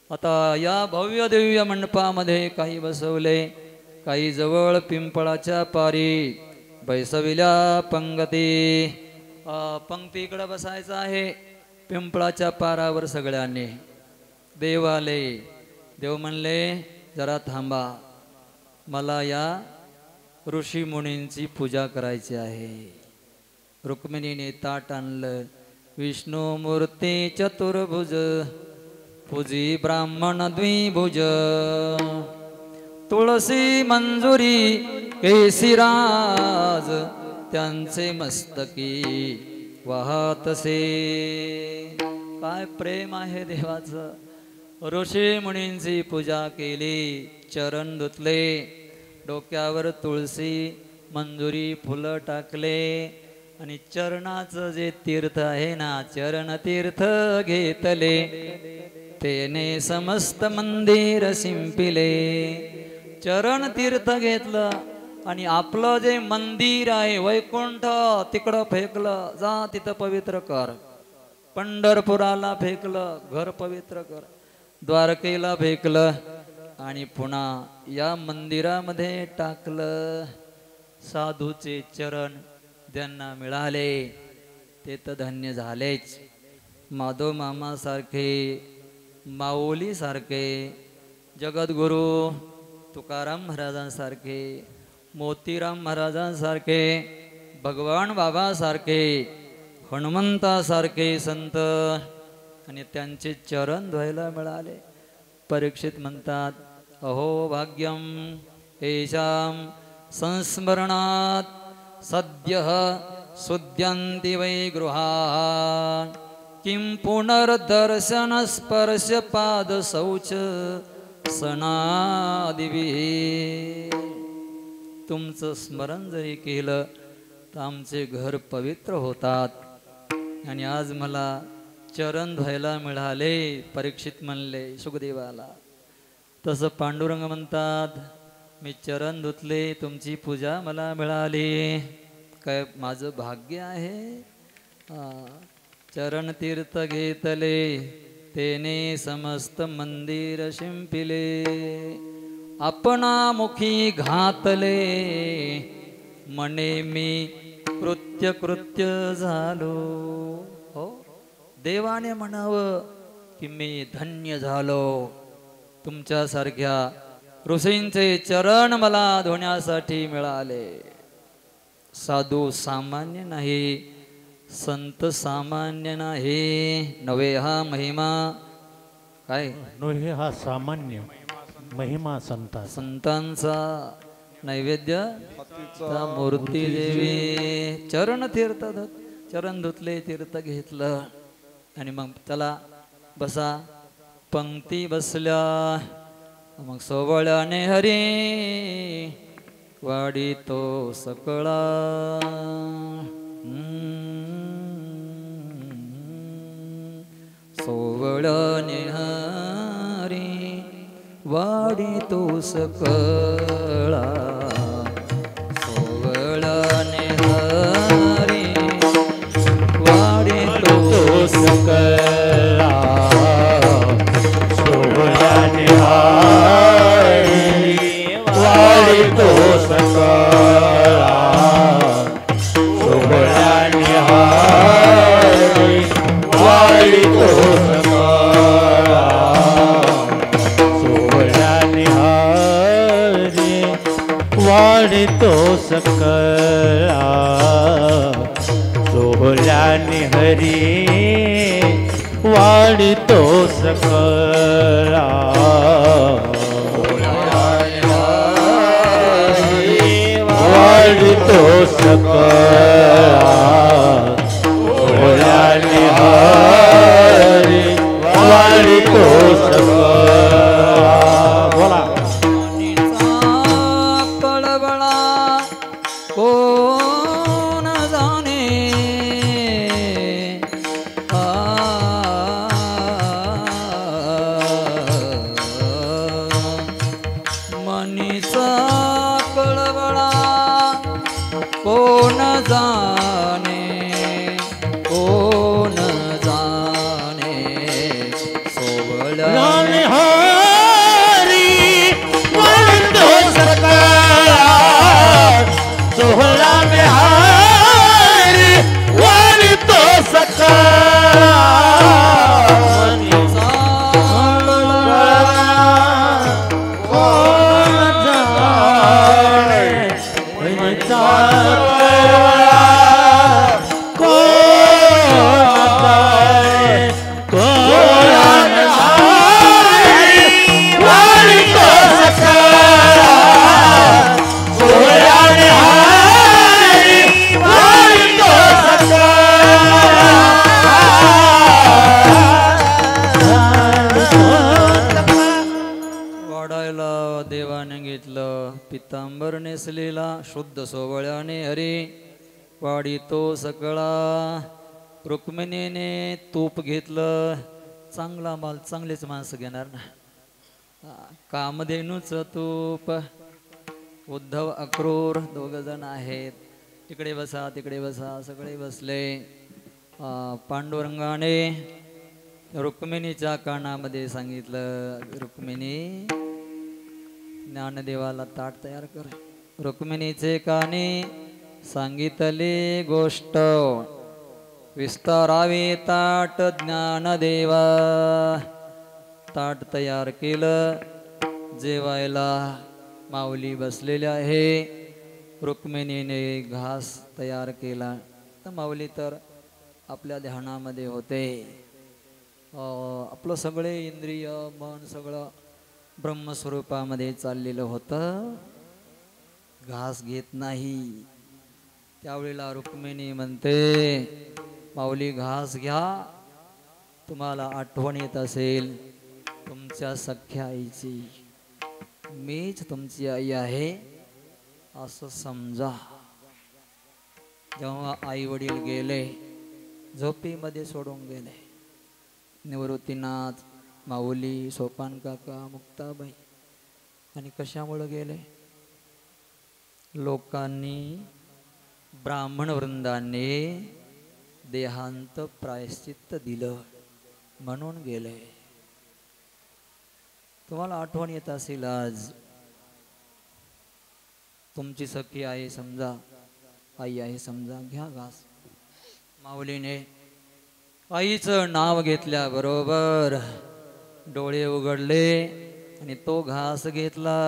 आता या भव्य दिव्य मंडपामध्ये काही बसवले, काही जवळ पिंपळाच्या पारी बैसविल्या पंगती. पंक्तीकडे बसायचं आहे. पिंपळाच्या पारावर सगळ्यांनी. देव आले. देव म्हणले जरा थांबा, मला या ऋषी मुनींची पूजा करायची आहे. रुक्मिणीने ताट आणलं. विष्णू मूर्ती चतुर्भुज पूजी ब्राह्मण द्विभुज. तुळसी मंजुरी केसिराज त्यांचे मस्तकी वाहतसे. काय प्रेम आहे देवाचं. ऋषी मुनींची पूजा केली. चरण धुतले. डोक्यावर तुळशी मंजुरी फुलं टाकले आणि चरणाचं जे तीर्थ आहे ना, चरण तीर्थ घेतले. तेने समस्त मंदिर शिंपिले. चरण तीर्थ घेतलं आणि आपलं जे मंदिर आहे वैकुंठ तिकडं फेकलं. जा तिथं पवित्र कर. पंढरपुराला फेकलं, घर पवित्र कर. द्वारकेला फेकलं आणि पुन्हा या मंदिरामध्ये टाकलं. साधूचे चरण ज्यांना मिळाले ते तर धन्य झालेच. माधव मामा सारखे, माऊली सारखे, जगद्गुरु तुकाराम महाराजांसारखे, मोतीराम महाराजांसारखे, भगवान बाबासारखे, हनुमंतासारखे संत आणि त्यांचे चरण धुवायला मिळाले. परीक्षित म्हणतात अहो भाग्यम येषां संस्मरणात् सद्यः सुद्यन्ति वै गृहान्. किं पुनर्दर्शन स्पर्श पाद शौच सनादिभिः. तुमचं स्मरण जरी केलं तर आमचे घर पवित्र होतात. आणि आज मला चरण धुवायला मिळाले. परीक्षित म्हणले सुखदेवाला. तसं पांडुरंग म्हणतात मी चरण धुतले, तुमची पूजा मला मिळाली. काय माझं भाग्य आहे. चरण तीर्थ घेतले तेने समस्त मंदिर शिंपिले. आपणा मुखी घातले मने मी कृत्य कृत्य झालो. हो, देवाने म्हणावं की मी धन्य झालो. तुमच्यासारख्या ऋषींचे चरण मला धुण्यासाठी मिळाले. साधू सामान्य नाही, संत सामान्य नाही. नव्हे हा महिमा काय. नव्हे हा सामान्य महिमा संतांचा नैवेद्य मूर्ती देवी. चरण तीर्थ चरण धुतले, तीर्थ घेतलं आणि मग चला बसा. पंक्ती बसल्या. मग सोवळ्याने हरी वाडी तो सकळा. सोवळ्याने हरी वाडी तो सकळा. सोवळ्याने हरी वाडी तो सकळा. सोवळ्याने हरी वाडी तो सकळा. सोवळ्याने हरी वाडी तो सकळा. सोवळ्याने हरी वाडी तो सकळा. सोहळ्याने हरी वाडी तो सकळा. वाडी वाढतो सकळा सोहळ्याने हरी वाढतो सकळा. बोला कळवळा कोण जाणे मनीचा कळवळा कोण जाणे कोण जाणे सोवळ्या राणे हरी वाढतो सकळा सोहळ्याने हरी वाढतो सकळा. मनीचा कोण जाणे मनीचा वाढायला देवाने घेतलं पितांबर नेसलेला शुद्ध सोवळ्याने हरी वाढीतो सकळा. रुक्मिणीने तूप घेतलं चांगला माल चांगलेच माणसं घेणार ना. कामधेनूच तूप. उद्धव अक्रूर दोघ जण आहेत. तिकडे बसा तिकडे बसा सगळे बसले. पांडुरंगाने रुक्मिणीच्या कानामध्ये सांगितलं रुक्मिणी ज्ञानदेवाला ताट तयार कर. रुक्मिणीचे काने सांगितले गोष्ट विस्तारावे ताट ज्ञानदेवा. ताट तयार केलं जेवायला माऊली बसलेले आहे. रुक्मिणीने घास तयार केला तर माऊली तर आपल्या ध्यानामध्ये होते. आपलं सगळे इंद्रिय मन सगळं ब्रह्मस्वरूपामध्ये चाललेलं होतं. घास घेत नाही. त्यावेळेला रुक्मिणी म्हणते माऊली घास घ्या. तुम्हाला आठवण येत असेल तुमच्या सख्या आईची. मीच तुमची आई आहे असं समजा. जेव्हा आई वडील गेले झोपीमध्ये सोडून गेले. निवृत्तीनाथ माऊली सोपान काका मुक्ताबाई. आणि कशामुळे गेले? लोकांनी ब्राह्मण वृंदाने देहांत प्रायश्चित्त दिलं म्हणून गेले. तुम्हाला आठवण येत असेल आज तुमची सखी आहे समजा आई आहे समजा घ्या घास. माऊलीने आईचं नाव घेतल्याबरोबर डोळे उघडले आणि तो घास घेतला.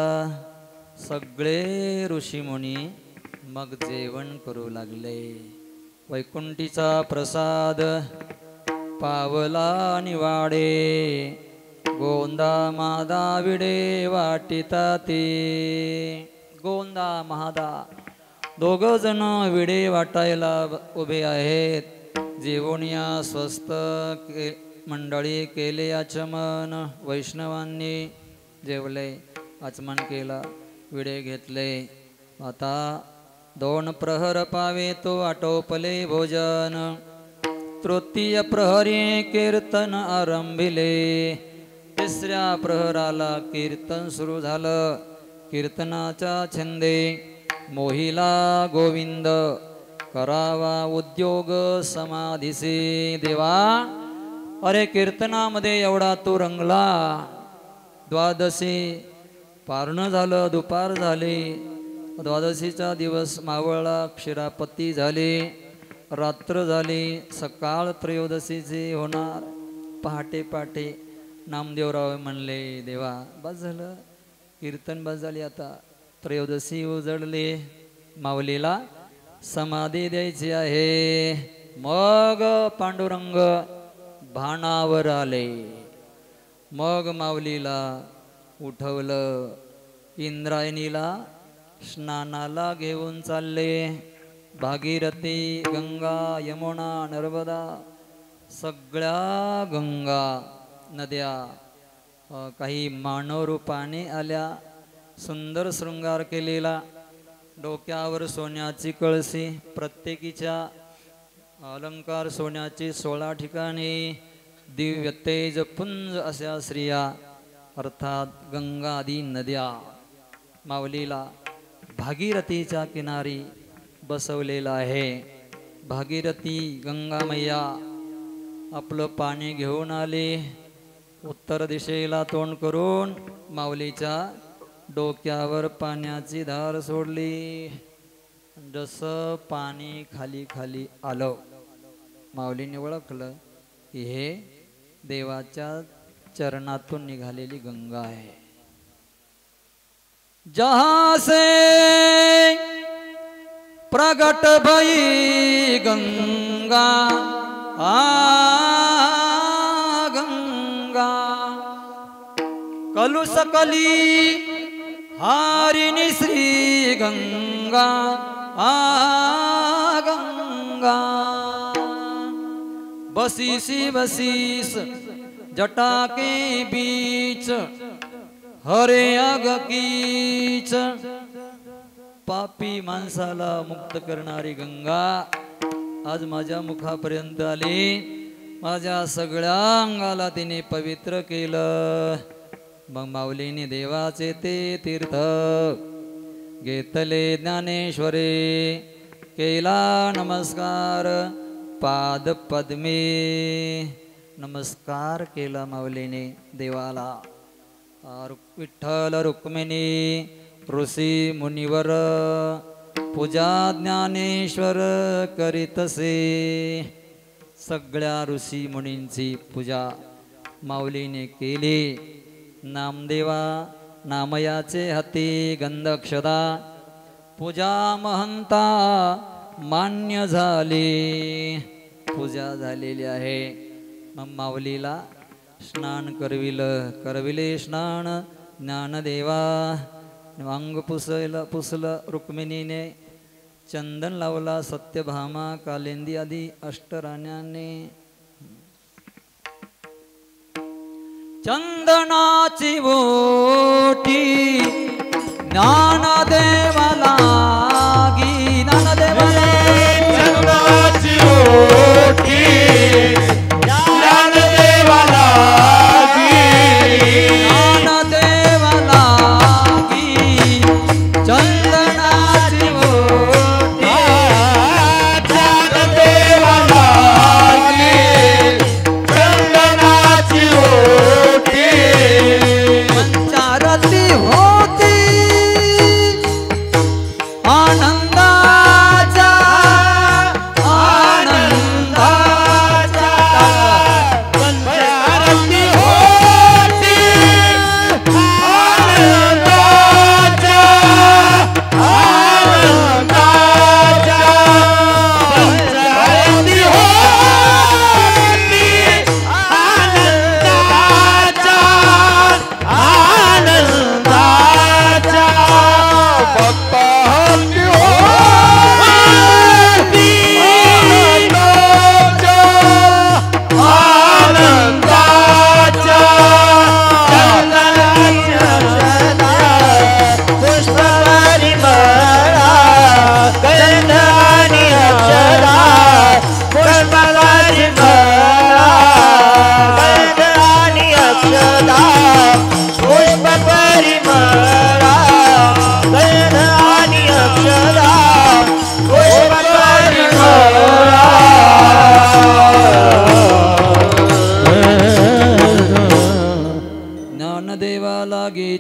सगळे ऋषीमुनी मग जेवण करू लागले. वैकुंठीचा प्रसाद पावला निवाडे गोंदा मादा विडे वाटिता ते. गोंदा महादा दोघ जण विडे वाटायला उभे आहेत. जेवणिया स्वस्त मंडळी केले आचमन. वैष्णवांनी जेवले आचमन केला विडे घेतले. आता 2 प्रहर पावे तो आटोपले भोजन. तृतीय प्रहरी कीर्तन आरंभिले. 3ऱ्या प्रहराला कीर्तन सुरू झालं. कीर्तनाचा छंदे मोहिला गोविंद करावा उद्योग समाधीसे. देवा अरे कीर्तनामध्ये एवढा तू रंगला. द्वादशी पारणं झालं दुपार झाली. द्वादशीचा दिवस मावळला क्षीरापत्ती झाली. रात्र झाली. सकाळ त्रयोदशीची होणार. पहाटे पहाटे नामदेवराव म्हणले देवा बस झालं कीर्तन बस झाली. आता त्रयोदशी उजळली. माऊलीला समाधी द्यायची आहे. मग पांडुरंग भानावर आले. मग माऊलीला उठवलं. इंद्रायणीला स्नानाला घेऊन चालले. भागीरथी, गंगा, यमुना, नर्मदा सगळ्या गंगा नद्या काही मानव रूपाने आल्या. सुंदर शृंगार केलेला, डोक्यावर सोन्याची कळशी, प्रत्येकीच्या अलंकार सोन्याची 16 ठिकाणी, दिव्य तेज पुंज अशा स्त्रिया अर्थात गंगा आदी नद्या माऊलीला भागीरथीच्या किनारी बसवलेला आहे. भागीरथी गंगा मैया आपलं पाणी घेऊन आले. उत्तर दिशेला तोंड करून माऊलीच्या डोक्यावर पाण्याची धार सोडली. जसं पाणी खाली खाली आलं, माऊलीने ओळखलं की हे देवाच्या चरणातून निघालेली गंगा आहे. जहां से प्रगट भई गंगा गंगा कलुष कली हारिणी श्री गंगा गंगा बसीसी बसीस जटा के बीच हरे अग कीच. पापी माणसाला मुक्त करणारी गंगा आज माझ्या मुखापर्यंत आली. माझ्या सगळ्या अंगाला तिने पवित्र केलं. मग माऊलीने देवाचे ते तीर्थ घेतले. ज्ञानेश्वरे केला नमस्कार पाद पद्मे. नमस्कार केला माऊलीने देवाला. विठ्ठल रुक्मिणी ऋषी मुनिवर पूजा ज्ञानेश्वर करीतसे. सगळ्या ऋषी मुनींची पूजा माऊलीने केली. नामदेवा नामयाचे हाती गंधक्षदा पूजा महंता मान्य झाली. पूजा झालेली आहे. मग माऊलीला स्नान करविले स्नान ज्ञानदेवा. अंग पुसलं रुक्मिणीने. चंदन लावला सत्यभामा कालिंदी आदी अष्टराण्याने. चंदनाची ओटी ज्ञानदेवा लागी. ज्ञानदेवाला चंदनाची ओटी ज्ञानदेवा लागी. ज्ञानदेवा लागी चंदनाची ओटी ज्ञानदेवा लागी. चंदनाची ओटी पंचारती होती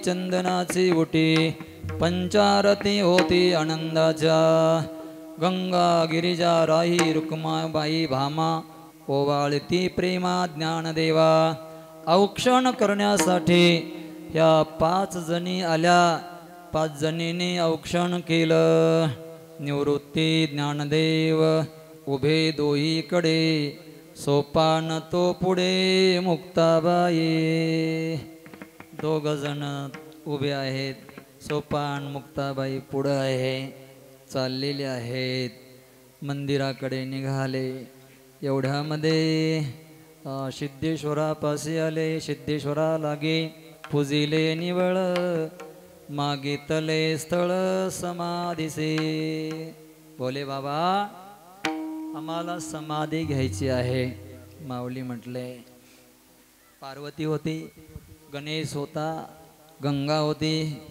चंदनाची उटी पंचारती होती आनंदाच्या. गंगा गिरिजा राही रुक्माबाई भामा ओवाळती प्रेमा ज्ञानदेवा. औक्षण करण्यासाठी या 5 जणी आल्या. 5 जणींनी औक्षण केलं. निवृत्ती ज्ञानदेव उभे दोहीकडे. सोपान तो पुढे मुक्ताबाई. 2 जण उभे आहेत. सोपान मुक्ताबाई पुढं आहे, चाललेले आहेत, मंदिराकडे निघाले. एवढ्यामध्ये सिद्धेश्वरापाशी आले. सिद्धेश्वरा लागे पूजिले निवळ, मागितले स्थळ समाधीसे. बोले बाबा आम्हाला समाधी घ्यायची आहे. माऊली म्हटले पार्वती होती, गणेश होता, गंगा होती,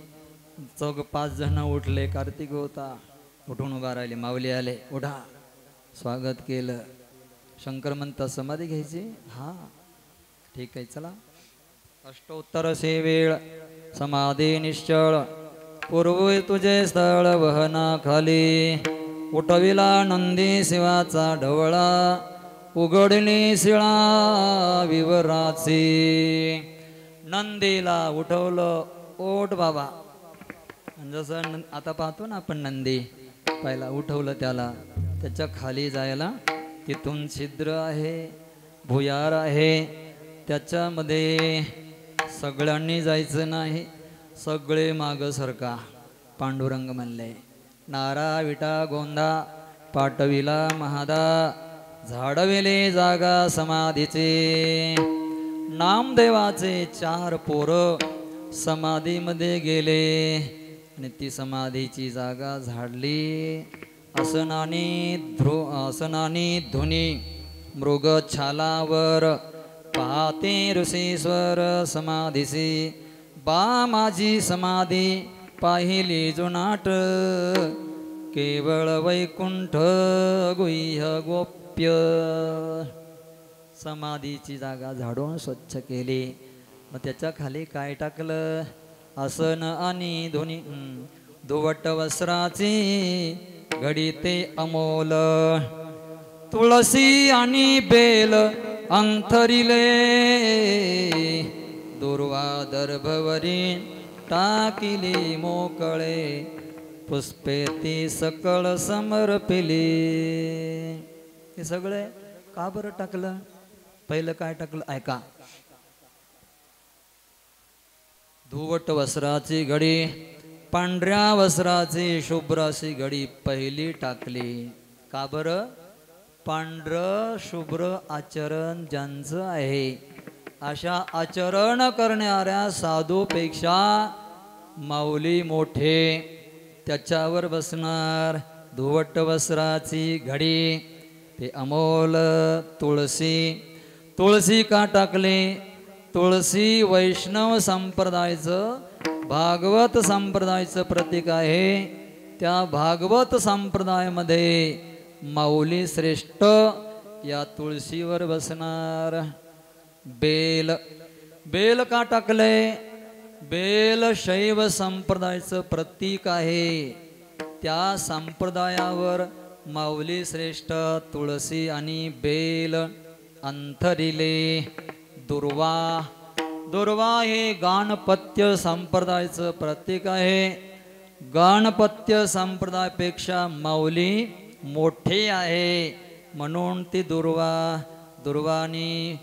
5 जण उठले. कार्तिक होता, उठून उभा राहिले. माऊली आले, उठा, स्वागत केलं. शंकर म्हणता समाधी घ्यायची? हा ठीक आहे चला. अष्टोत्तर सेवेळ समाधी निश्चळ, पूर्वी तुझे स्थळ वहना खाली. उठविला नंदी शिवाचा ढवळा, उघडली शिळा विवराची. नंदीला उठवलं, ओट बाबा. जसं आता पाहतो ना आपण नंदी, पहिला उठवलं त्याला, त्याच्या खाली जायला तिथून छिद्र आहे, भुयार आहे, त्याच्यामध्ये सगळ्यांनी जायचं नाही, सगळे माग सरका. पांडुरंग म्हणले, नारा विटा गोंदा पाटविला महादा, झाडविले जागा समाधीचे. नामदेवाचे 4 पोरं समाधीमध्ये गेले आणि ती समाधीची जागा झाडली. असनानी धुनी मृग छालावर, पाहते ऋषीश्वर समाधीसी. बा माझी समाधी पाहिली जुनाट, केवळ वैकुंठ गुह्य गोप्य. समाधीची जागा झाडून स्वच्छ केली. मग त्याच्या खाली काय टाकलं? आसन आणि धुनी, धुवट वस्त्राची घडी ते अमोल. तुळसी आणि बेल अंथरिले, दुर्वा दर्भवरी टाकिली मोकळे. पुष्पे ती सकळ समर्पिली. हे सगळे का बरं टाकलं? पहिलं काय टाकलं ऐका. धुवट वस्त्राची घडी, पांढऱ्या वस्त्राची शुभ्र अशी घडी पहिली टाकली. का बरं? पांढरं शुभ्र आचरण ज्यांचं आहे, अशा आचरण करणाऱ्या साधूपेक्षा माऊली मोठे. त्याच्यावर बसणार. धुवट वस्त्राची घडी, ते अमोल तुळसी. तुळसी का टाकले? तुळसी वैष्णव संप्रदायाचं, भागवत संप्रदायाचं प्रतीक आहे. त्या भागवत संप्रदायामध्ये माऊली श्रेष्ठ या तुळशीवर बसणार. बेल, बेल का टाकले? बेल शैव संप्रदायाचं प्रतीक आहे. त्या संप्रदायावर माऊली श्रेष्ठ तुळसी आणि बेल अंथरिले. दुर्वा, दुर्वा हे गाणपत्य संप्रदायाचं प्रतीक आहे. गाणपत्य संप्रदायापेक्षा माऊली मोठे आहे, म्हणून ती दुर्वा. दुर्वानी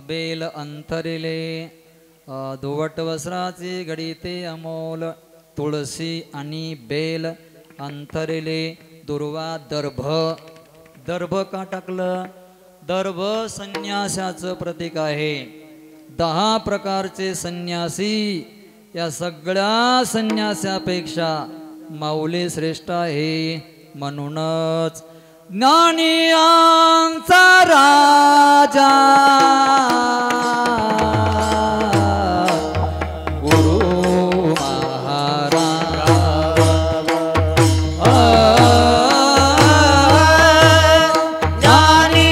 बेल अंथरिले. धुवट वस्त्राची घडी ते अमोल, तुळसी आणि बेल अंथरिले. दुर्वा दर्भ, दर्भ का टाकलं? दर्भ संन्यासाचं प्रतीक आहे. 10 प्रकारचे संन्यासी, या सगळ्या संन्यासापेक्षा माऊली श्रेष्ठ आहे. म्हणूनच ज्ञानियांचा राजा ज्ञानी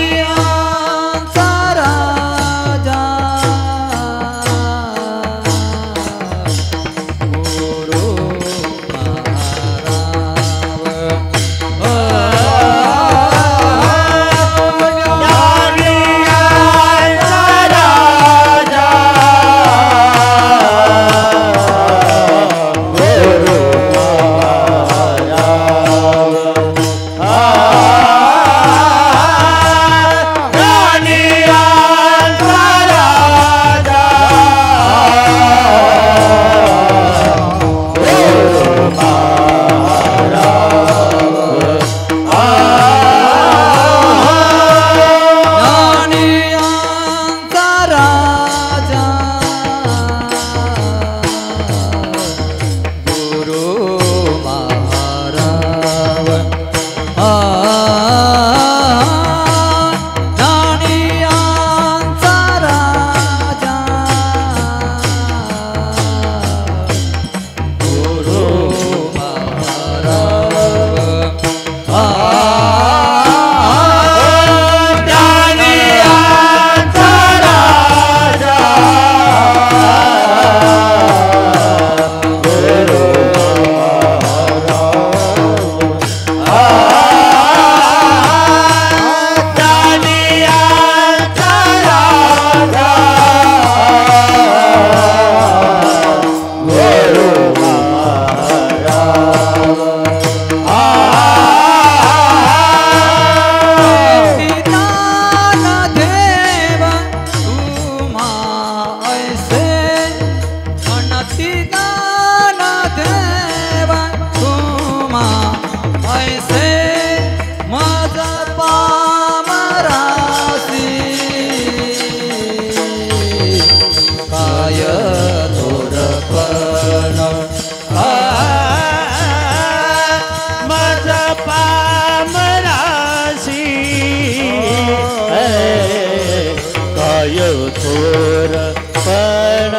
काय थोर पण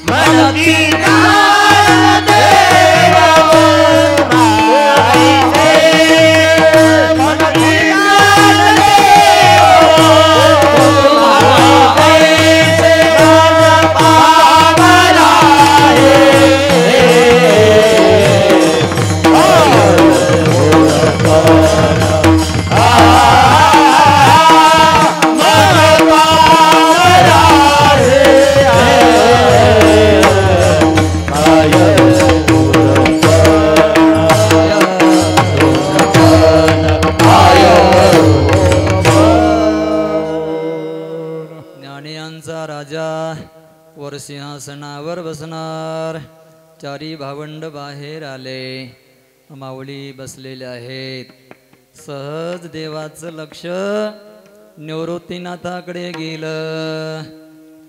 मनती देव ज्ञानियांचा राजा वर सिंहासनावर बसणार. चारी भावंड बाहेर आले. माऊली बसलेले आहेत. सहज देवाचं लक्ष निवृत्तीनाथाकडे गेलं.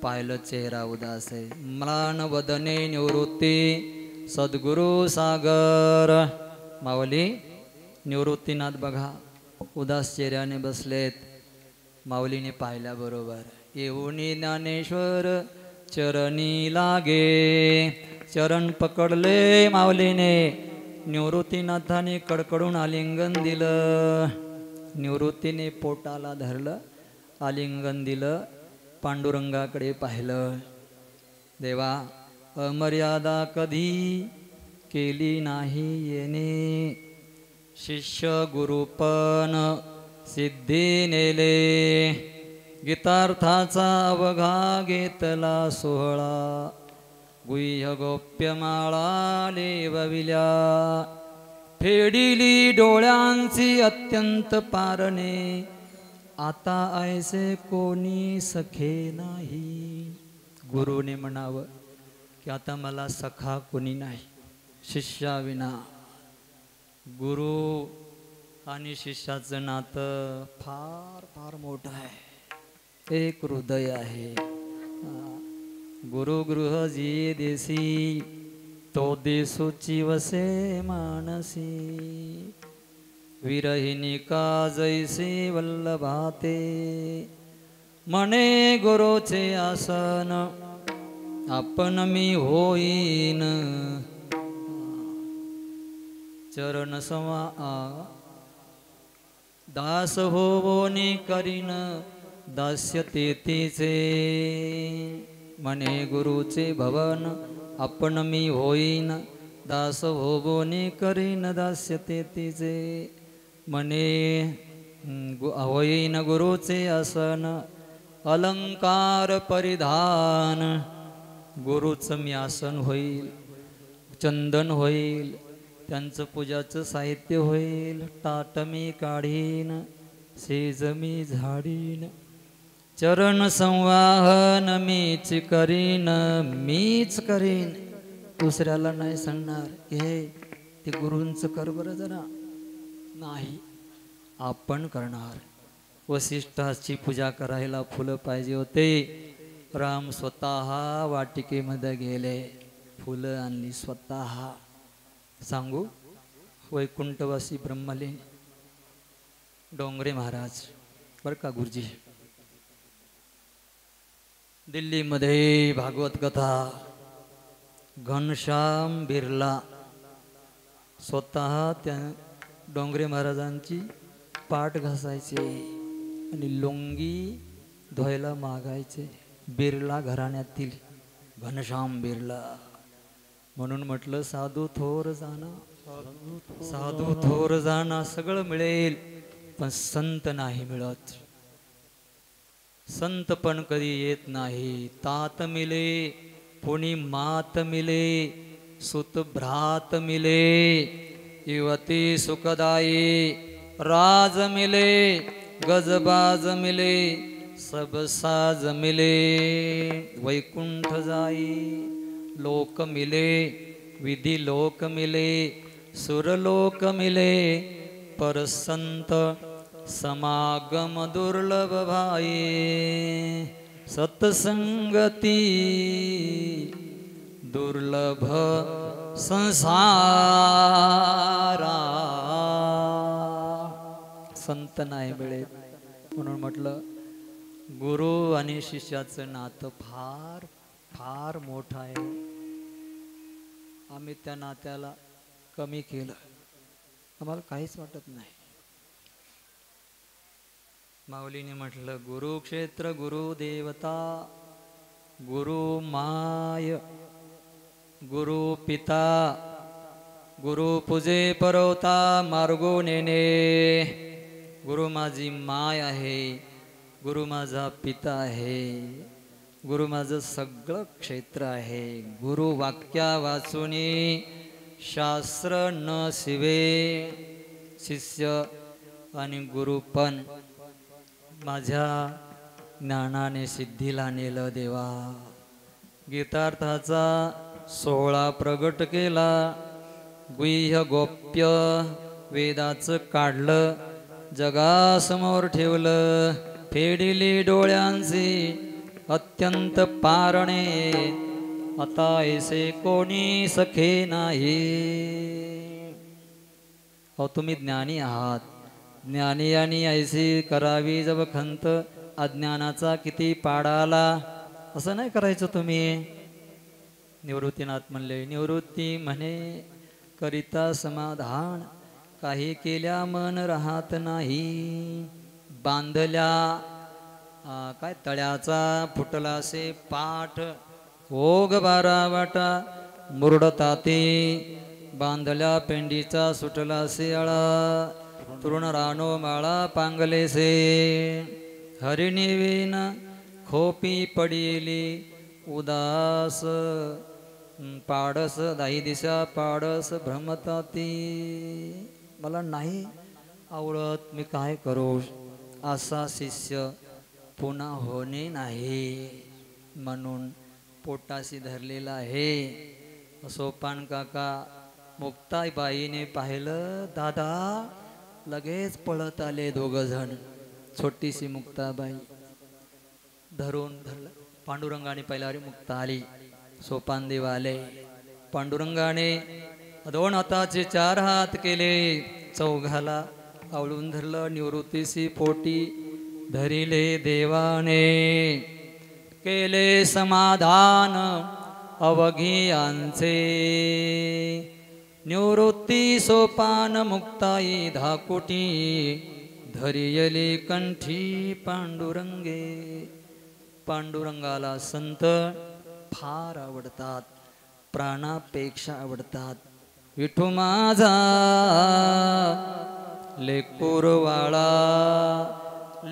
पाहिलं चेहरा उदास आहे. म्लान वदने निवृत्ती सद्गुरु सागर. माऊली निवृत्तीनाथ बघा उदास चेहऱ्याने बसलेत. माऊलीने पाहिल्याबरोबर येऊन ज्ञानेश्वर चरणी लागे. चरण पकडले माऊलीने. निवृत्तीनाथाने कडकडून आलिंगन दिलं. निवृत्तीने पोटाला धरलं, आलिंगन दिलं, पांडुरंगाकडे पाहिलं. देवा अमर्यादा कधी केली नाही येणे. शिष्य गुरुपण सिद्धी नेले. गीतार्थाचा अवघा घेतला सोहळा. गुह्य गोप्यमाळा लेवविल्या. फेडिली डोळ्यांची अत्यंत पारणे. आता ऐसे कोणी सखे नाही. गुरुने म्हणावं की आता मला सखा कोणी नाही शिष्याविना. गुरु आणि शिष्याचं नातं फार फार मोठं आहे. एक हृदय आहे. गुरुगृह जी देसी तो देसूची वसे मानसी. विरहिणी का जैसे वल्लभाते. मने गुरुचे आसन आपण मी होईन. चरण समा दास होवोनी करीन दास्य तेतीचे. मने गुरुचे भवन आपण मी होईन. दास होवोनी करीन दास्य तेतीचे. मने होईन गुरुचे आसन अलंकार परिधान. गुरुचं मी आसन होईल, चंदन होईल, त्यांचं पूजाचं साहित्य होईल. ताट मी काढीन, सेज मी झाडीन. चरण संवाहन मीच करीन, मीच करीन. दुसऱ्याला नाही सांगणार हे ते गुरूंचं कर बरं जरा. नाही, आपण करणार. वसिष्ठाची पूजा करायला फुलं पाहिजे होते. राम स्वतः वाटिकेमध्ये गेले, फुलं आणली स्वतः. सांगू वैकुंठवासी ब्रह्मलीन डोंगरे महाराज बरं का गुरुजी. दिल्लीमध्ये भागवत कथा घनश्याम बिर्ला स्वतः त्या डोंगरे महाराजांची पाठ घासायचे आणि लोंगी धुवायला मागायचे. बिर्ला घराण्यातील घनश्याम बिर्ला. म्हणून म्हटलं साधू थोर जाणा, साधू थोर जाणा सगळं मिळेल पण संत नाही मिळत. संत पण कधी येत नाही. तात मिले पुणी मात मिले, सुत भ्रात मिले. युवती सुखदाई राज मिले, गजबाज मिले, सब साज मिले. वैकुंठ जाई लोक मिले, विधी लोक मिले, सुरलोक मिले. पर संत समागम दुर्लभ भाई. सत्संगती दुर्लभ संसारा. संत नाही मिळेल. म्हणून म्हटलं गुरु आणि शिष्याचं नातं फार फार मोठं आहे. आम्ही त्या नात्याला कमी केलं, आम्हाला काहीच वाटत नाही. माऊलीने म्हटलं गुरुक्षेत्र गुरुदेवता गुरु माय गुरु पिता गुरु पूजे परवता मार्गो नेने. गुरु माझी माय आहे, गुरु माझा पिता आहे, गुरु माझं सगळं क्षेत्र आहे. गुरु वाक्या वाचुनी शास्त्र न शिवे. शिष्य आणि गुरु पण माझ्या ज्ञानाने सिद्धीला नेलं देवा. गीतार्थाचा सोहळा प्रगट केला, गुह्य गोप्य वेदाचं काढलं, जगासमोर ठेवलं. फेडिली डोळ्यांची अत्यंत पारणे, आता ऐसे कोणी सखे नाही. अहो तुम्ही ज्ञानी आहात, ज्ञानी आणि ऐसी करावी जब खंत, अज्ञानाचा किती पाडाला. असं नाही करायचं तुम्ही. निवृत्तीनाथ म्हणले निवृत्ती म्हणे करिता समाधान, काही केल्या मन राहत नाही. बांधल्या काय तळ्याचा फुटलासे पाठ, ओघ बारा वाटा मुरडताते. बांधल्या पेंडीचा सुटलासे आळा, तृण रानो माळा पांगलेसे. हरिणी विन खोपी पडिली उदास, पाडस दाही दिशा पाडस भ्रमताती. मला नाही आवडत, मी काय करू. असा शिष्य पुन्हा होणे नाही, म्हणून पोटाशी धरलेला आहे. सोपान काका मुक्ताबाईने पाहिलं, दादा लगेच पळत आले दोघ जण. छोटीशी मुक्ताबाई धरलं, पांडुरंगाने पहिला मुक्ता आली, सोपान देव आले. पांडुरंगाने 2 हाताचे 4 हात केले, चौघाला आवळून धरलं. निवृत्तीसी पोटी धरिले देवाने, केले समाधान अवघियांचे. निवृत्ती सोपान मुक्ताई धाकुटी, धरियली कंठी पांडुरंगे. पांडुरंगाला संत फार आवडतात, प्राणापेक्षा आवडतात. विठू माझा लेकूर वाळा,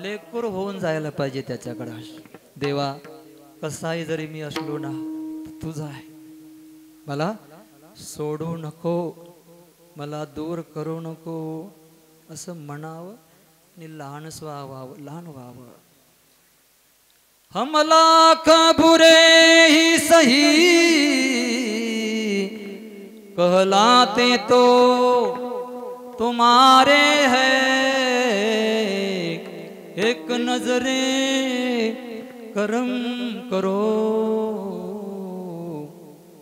लेकूर होऊन जायला पाहिजे त्याच्याकडं. देवा कसाही जरी मी असलो ना, तुझा आहे, मला सोडू नको, मला दूर करू नको, असं म्हणावं आणि लहान व्हावं. हम लाख बुरे ही सही, कहलाते तो तुम्हारे हैं. एक नजरे करम करो,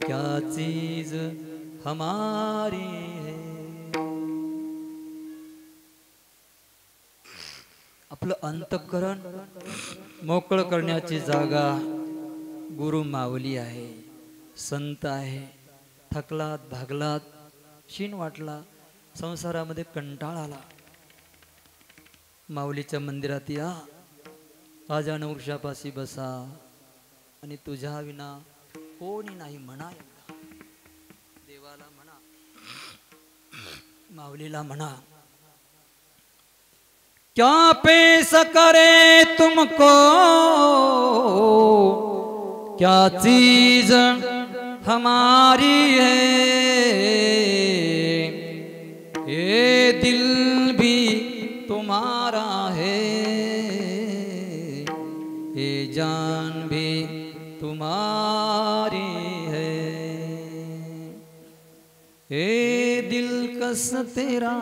क्या चीज हमारी है. आपलं अंतःकरण मोकळ करण्याची जागा गुरु माऊली आहे, संत आहे. थकलात भागलात, शीण वाटला, संसारामध्ये कंटाळा आला, माऊलीच्या मंदिरात या, आजान वृक्षापाशी बसा आणि तुझ्या विना कोणी नाही म्हणा. देवाला म्हणा, माऊलीला म्हणा, क्या पेश करे तुमको, क्या चीज हमारी है. ये दिल भी तुम्हारा है, ये जान भी तुम्हारी है. ये दिल कस तेरा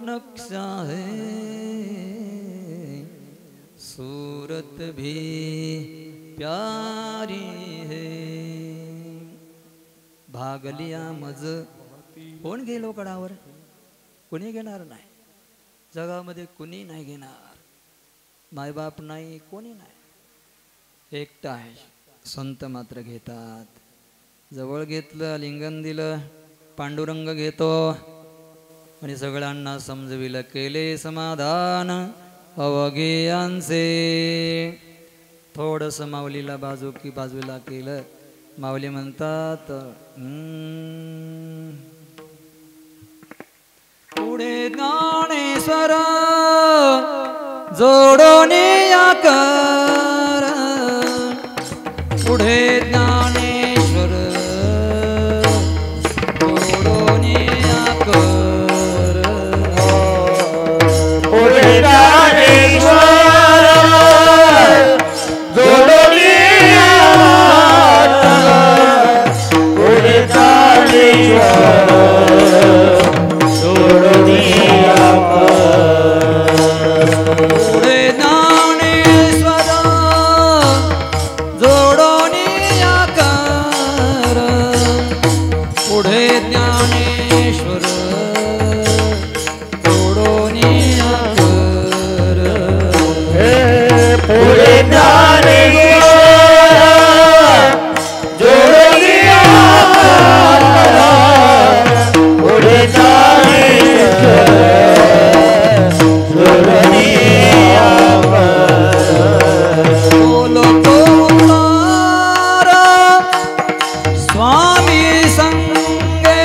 नक्शा है, सूरत भी प्यारी है. भागलिया मज कोण गेलो कडावर, कोणी घेणार नाही, जगामध्ये कुणी नाही घेणार. मायबाप नाही, कोणी नाही, एकटा आहे. संत मात्र घेतात. जवळ घेतलं, लिंगन दिलं, पांडुरंग घेतो आणि सगळ्यांना समजविलं, केले समाधान अवघियांचे. थोडंसं माऊलीला बाजूला केलं. माऊली म्हणतात, पुढे ज्ञानेश्वर जोडून आकार, पुढे ज्ञानेश्वर जोडून आकार, पुढे ज्ञानेश्वर जोडून आकार, पुढे ज्ञानेश्वर जोडून पुढे ज्ञानेश्वर जोडून आकार, पुढे ज्ञानेश्वर जोडून आकार, पुढे ज्ञानेश्वर जोडून आकार, पुढे ज्ञानेश्वर जोडून बोलो तोमारा स्वामी संगे,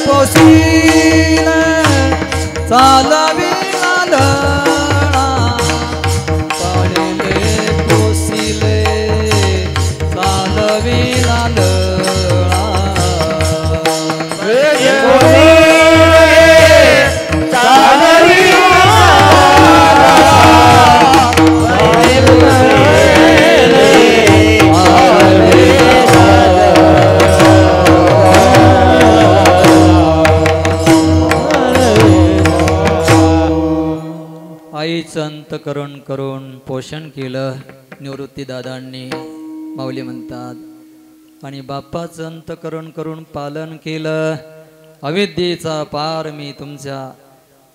पोसील चालविला लळा, पाळले पोसीले चालविला लळा, आईचं अंतकरण करून पोषण केलं निवृत्तीदादांनी, माऊली म्हणतात. आणि बाप्पाचं अंतकरण करून पालन केलं. अविद्येचा पार मी तुमच्या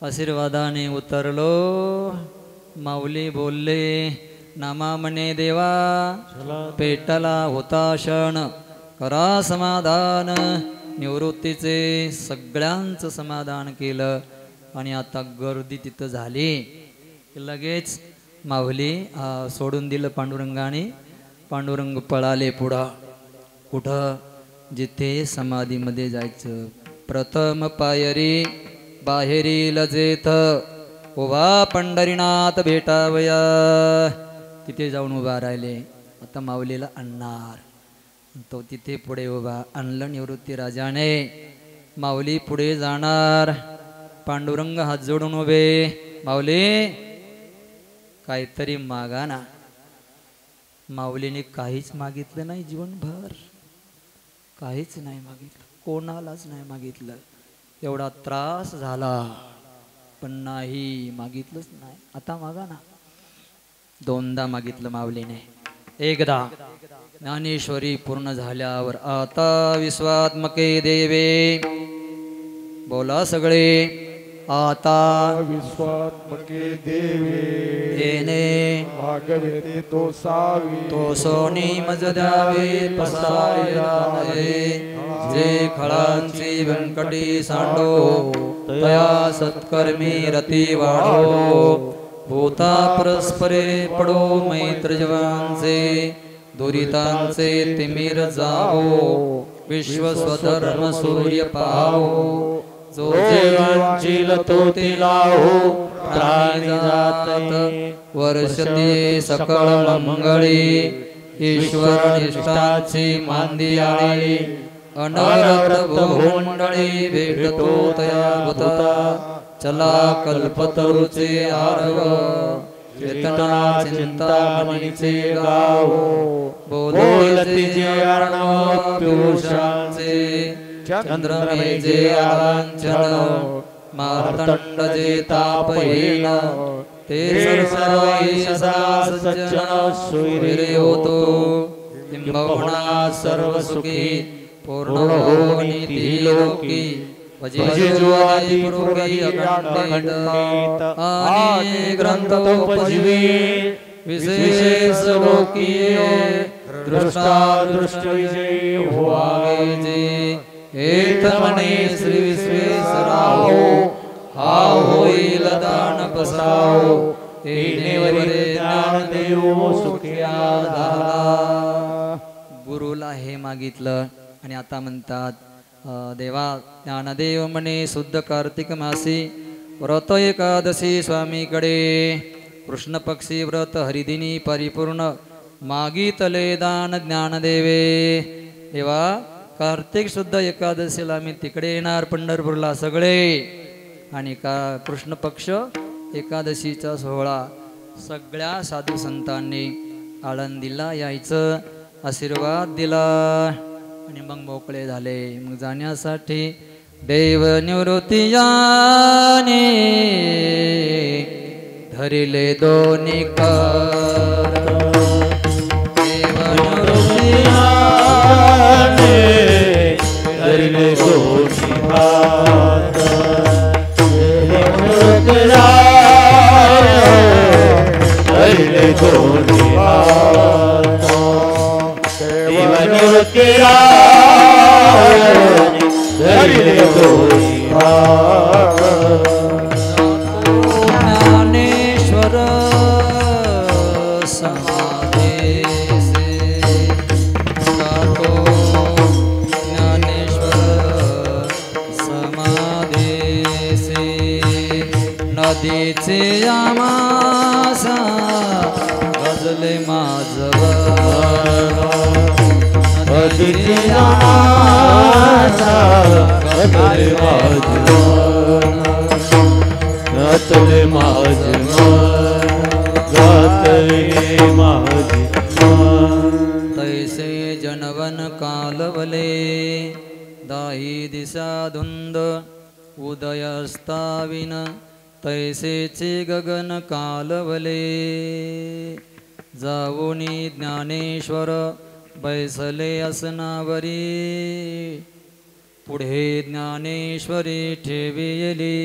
आशीर्वादाने उतरलो. माऊली बोलले, नामा म्हणे देवा पेटला होता क्षण, करा समाधान. निवृत्तीचे सगळ्यांचं समाधान केलं. आणि आता गर्दी तिथं झाली. लगेच माऊली सोडून दिलं पांडुरंगाने. पांडुरंग पळाले पुढं. कुठं? जिथे समाधीमध्ये जायचं. प्रथम पायरी बाहेरी लजेथ उभा पंढरीनाथ भेटावया. तिथे जाऊन उभा राहिले. आता माऊलीला आणणार. तो तिथे पुढे उभा. आणलं निवृत्ती राजाने. माऊली पुढे जाणार. पांडुरंग हात जोडून उभे. माऊली काहीतरी मागा ना. माऊलीने काहीच मागितलं नाही जीवनभर. काहीच नाही मागितलं. कोणालाच नाही मागितलं. एवढा त्रास झाला पण नाही मागितलंच नाही. आता मागा ना. दोनदा मागितलं माऊलीने. एकदा ज्ञानेश्वरी पूर्ण झाल्यावर आता विश्वात्मके देवे बोला सगळे. आता विश्वात्मके देवे येणे भागवते तो सावी तो सोनी मज द्यावे पसारे. जे खळांची व्यंकटी सांडो तया सत्कर्मी रती वाढो. भूता परस्परे पडो मैत्र जवांचे दुरितांचे तिमिर जावो. विश्व स्वधर्म सूर्य पाहो. जो जीवांची तो तिलाहो प्राणी जातात वर्षते सकळ मंगळी. ईश्वर निष्ठाची मांदी आळी. अनवरत भूमंडळी भेटतो तया भूता. चला कल्पतरुचे आरव चेतना चिंतामणीचे गाव. बोलती अर्णव पियुषांचे चंद्रमे जे आलांचन. मार्तंड जे तापहीन ते सर्व सज्जन सूर्य होतो. किंबहुना सर्व सुखी पूर्ण होनीति लोकी भजिजो आदि पूर्वी अखंडित आणि ग्रंथ उपजीवी विशेष लोकीय दृष्टा दृष्ट विजयी व्हावे जे एत मने श्री विश्वेश्वराहो हा होईल दान पसाओ येणेवरे ज्ञान देव सुखिया झाला. गुरुला हे मागितलं आणि आता म्हणतात देवा ज्ञानदेव म्हणे शुद्ध कार्तिक मासी व्रत एकादशी स्वामीकडे कृष्ण पक्षी व्रत हरिदिनी परिपूर्ण मागितले दान ज्ञानदेवे. देवा कार्तिक शुद्ध एकादशीला मी तिकडे येणार पंढरपूरला सगळे आणि कृष्ण पक्ष एकादशीचा सोहळा सगळ्या साधू संतांनी आळंदीला यायचं आशीर्वाद दिला आणि मग मोकळे झाले. मग जाण्यासाठी देव निवृत्ती याने धरिले दोन्ही कर. देव निवृत्ती याने धरिले दोन्ही हात. धरिले दोन्ही हात. देव निवृत्ती धरिले दोन्ही हात. ज्ञानेश्वर समाधीसे जातो. ज्ञानेश्वर समाधीसे नदीचे आमासा गजले माझवर. नदीचे आमासा गजले माझवर. गातले माझे मन गातले माझे मन. तैसे जनवन कालवले दाही दिशा धुंद उदयस्ताविन तैसेचे गगन कालवले. जाऊनी ज्ञानेश्वर बैसले असनावरी पुढे ज्ञानेश्वरी ठेविली.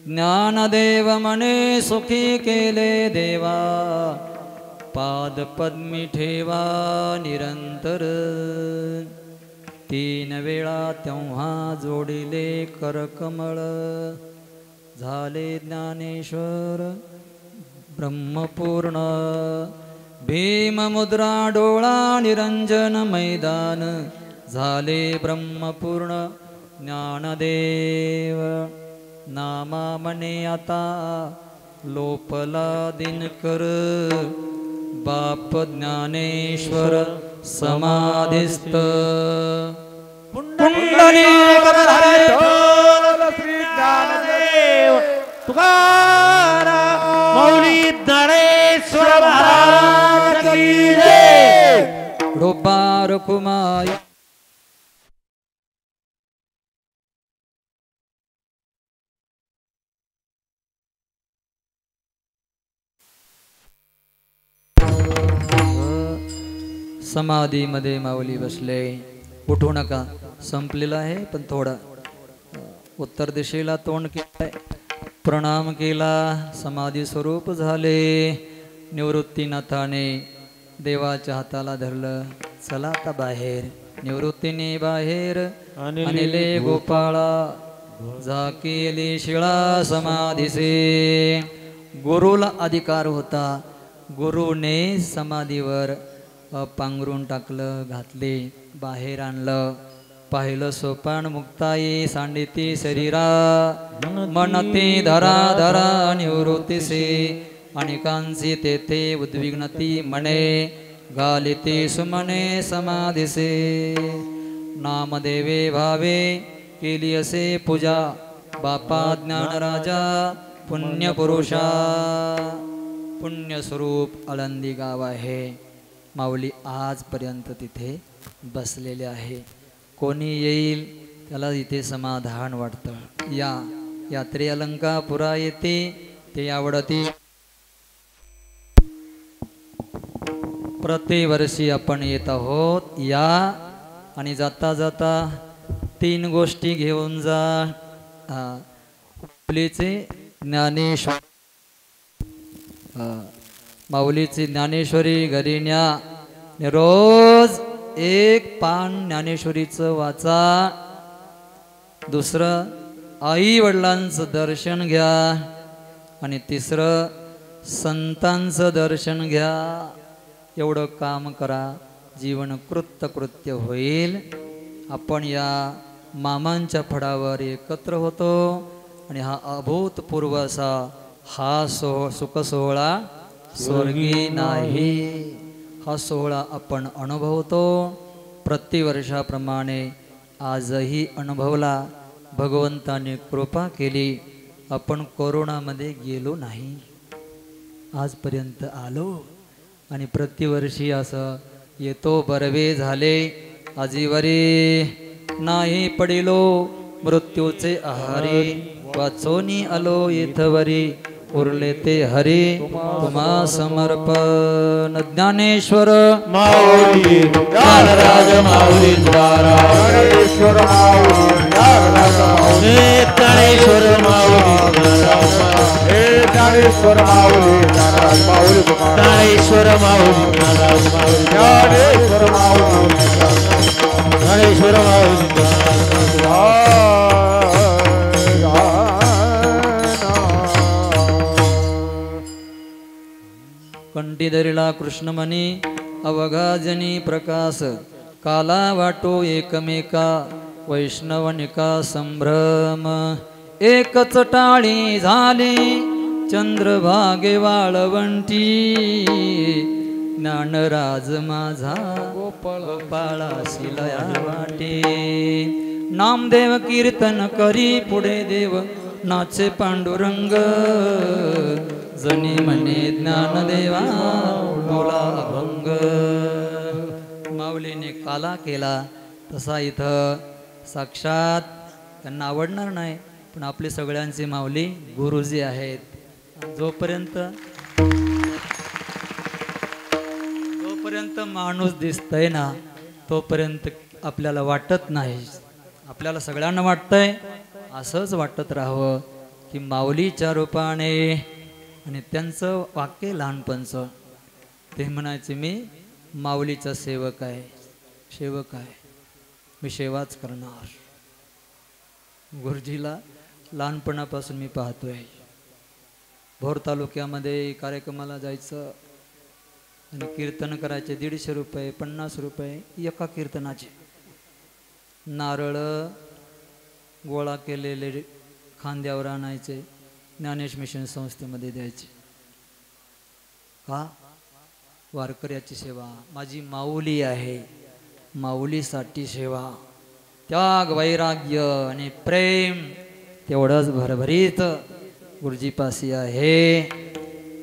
ज्ञानदेव म्हणे सुखी केले देवा पाद पद्मी ठेवा निरंतर. 3 वेळा तेव्हा जोडिले करकमळ झाले ज्ञानेश्वर ब्रह्मपूर्ण. भीममुद्रा डोळा निरंजन मैदान झाले ब्रह्मपूर्ण ज्ञानदेव. नामा म्हणे आता लोपला दिनकर बाप ज्ञानेश्वर समाधिस्थ. श्री ज्ञानदेव तुकाराम मौली ज्ञानेश्वर महाराज की जय. कृपा रखुमाई समाधीमध्ये माऊली बसले. उठू नका, संपलेलं आहे. पण थोडा उत्तर दिशेला तोंड केलं, प्रणाम केला, समाधी स्वरूप झाले. निवृत्तीनाथाने देवाच्या हाताला धरलं. चला आता बाहेर. निवृत्तीने बाहेर आणले गोपाळा झाकेली शिळा समाधीसे. गुरुला अधिकार होता. गुरुने समाधीवर पांघरून टाकलं, घातले, बाहेर आणलं. पाहिलं सोपान मुक्ताई सांडिती शरीरा मनती धरा धरा निवृत्तीसे. अनेकांची तेथे उद्विग्नती म्हणे घालिते सुमने समाधीसे. नामदेवे भावे केली असे पूजा बापा ज्ञानराजा पुण्यपुरुषा. पुण्यस्वरूप आळंदी गाव आहे. माऊली आजपर्यंत तिथे बसलेले आहे. कोणी येईल त्याला इथे समाधान वाटतं. या यात्रे अलंकापुरा येते ते आवडती. प्रतिवर्षी आपण येत आहोत. या आणि जाता जाता 3 गोष्टी घेऊन जा. माऊलीचे ज्ञानेश्वर, माऊलीची ज्ञानेश्वरी घरी न्या. रोज 1 पान ज्ञानेश्वरीचं वाचा. दुसरं आई वडिलांचं दर्शन घ्या. आणि तिसरं संतांचं दर्शन घ्या. एवढं काम करा, जीवन कृत्य होईल. आपण या मामांच्या फडावर एकत्र होतो आणि हा अभूतपूर्व असा हा सुख सोहळा स्वर्गी नाही. हा सोहळा आपण अनुभवतो. प्रतिवर्षाप्रमाणे आजही अनुभवला. भगवंताने कृपा केली, आपण कोरोनामध्ये गेलो नाही, आजपर्यंत आलो. आणि प्रतिवर्षी असं येतो. बरवे झाले आजीवरी नाही पडिलो, मृत्यूचे आहारी वाचोनी आलो येथवरी. उरले ते हरी तुम्हा समर्पण. ज्ञानेश्वर माऊली ज्ञानराज माऊली द्वारा, ज्ञानेश्वर माऊली, ज्ञानेश्वर माऊली, हे ज्ञानेश्वर माऊली, ज्ञानराज माऊली तुम्हाला, ज्ञानेश्वर माऊली, ज्ञानराज माऊली, ज्ञानेश्वर माऊली, ज्ञानेश्वर माऊली. कंठी धरिला कृष्णमणी अवघाजनी प्रकाश. काला वाटो एकमेका वैष्णवनिका संभ्रम. एकच टाळी झाली चंद्रभागे वाळवंटी. ज्ञानराज माझा गोपाळासी लया वाटे. नामदेव कीर्तन करी पुढे देव नाचे पांडुरंग. जनी म्हणे ज्ञानदेवा बोला अभंग. माऊलीने काला केला तसा इथं साक्षात त्यांना आवडणार नाही, पण आपली सगळ्यांची माऊली गुरुजी आहेत. जोपर्यंत माणूस दिसतंय ना तोपर्यंत आपल्याला वाटत नाही. आपल्याला सगळ्यांना वाटतंय, असंच वाटत राहावं की माऊलीच्या रूपाने. आणि त्यांचं वाक्य लहानपणचं ते म्हणायचे, मी माऊलीचा सेवक आहे, सेवक आहे, मी सेवाच करणार. गुरुजीला लहानपणापासून मी पाहतोय. भोर तालुक्यामध्ये कार्यक्रमाला जायचं आणि कीर्तन करायचे. 150 रुपये 50 रुपये एका कीर्तनाचे. नारळ गोळा केलेले खांद्यावर आणायचे, ज्ञानेश मिशन संस्थेमध्ये द्यायचे. का? वारकऱ्याची सेवा. माझी माऊली आहे, माऊलीसाठी सेवा. त्याग वैराग्य आणि प्रेम तेवढंच भरभरीत गुरुजीपाशी आहे.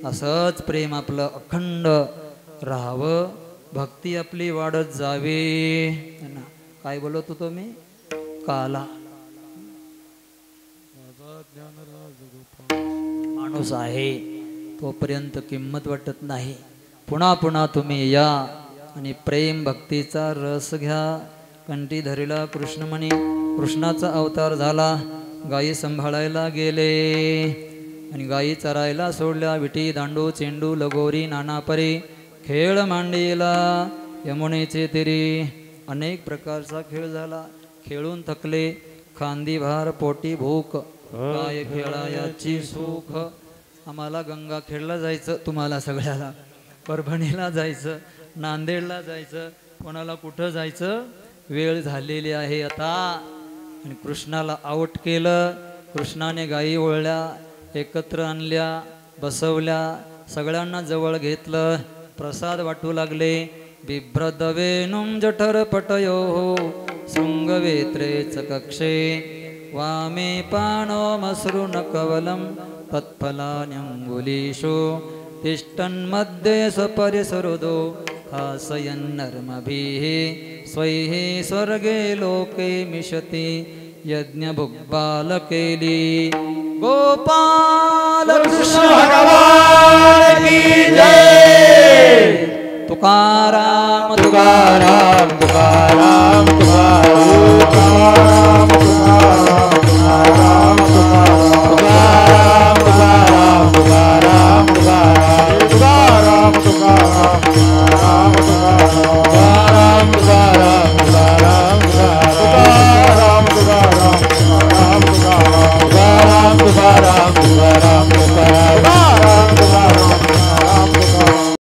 असंच प्रेम आपलं अखंड राहावं, भक्ती आपली वाढत जावी. काय बोलत होतो मी? काला माणूस आहे तोपर्यंत किंमत वाटत नाही. पुन्हा पुन्हा तुम्ही या आणि प्रेम भक्तीचा रस घ्या. कंठी धरिला कृष्णमणी, कृष्णाचा अवतार झाला. गायी सांभाळायला गेले आणि गायी चरायला सोडल्या. विटी दांडू चेंडू लगोरी नानापरी खेळ मांडीला. यमुनेचे तिरी अनेक प्रकारचा खेळ झाला. खेळून थकले, खांदी भार पोटी भूक. काय खेळायाची सुख. आम्हाला गंगाखेडला जायचं, तुम्हाला सगळ्याला परभणीला जायचं, नांदेडला जायचं, कोणाला कुठं जायचं. वेळ झालेली आहे आता. आणि कृष्णाला आऊट केलं. कृष्णाने गायी ओळल्या, एकत्र आणल्या, बसवल्या, सगळ्यांना जवळ घेतलं, प्रसाद वाटू लागले. बिभ्रदवेनुं जठर पटयो शृंगवेत्रेच कक्षे. वामे पाणो मसृण कवलं तत्फलान्यंगुलीषु. तिष्ठन्मध्ये सपरिसरुदो हासयन्नर्मभिः. स्वैः स्वर्गे लोके मिषति यज्ञभुग्बालकेली. गोपाल कृष्ण भगवान की जय. तुकाराम तुकाराम तुकाराम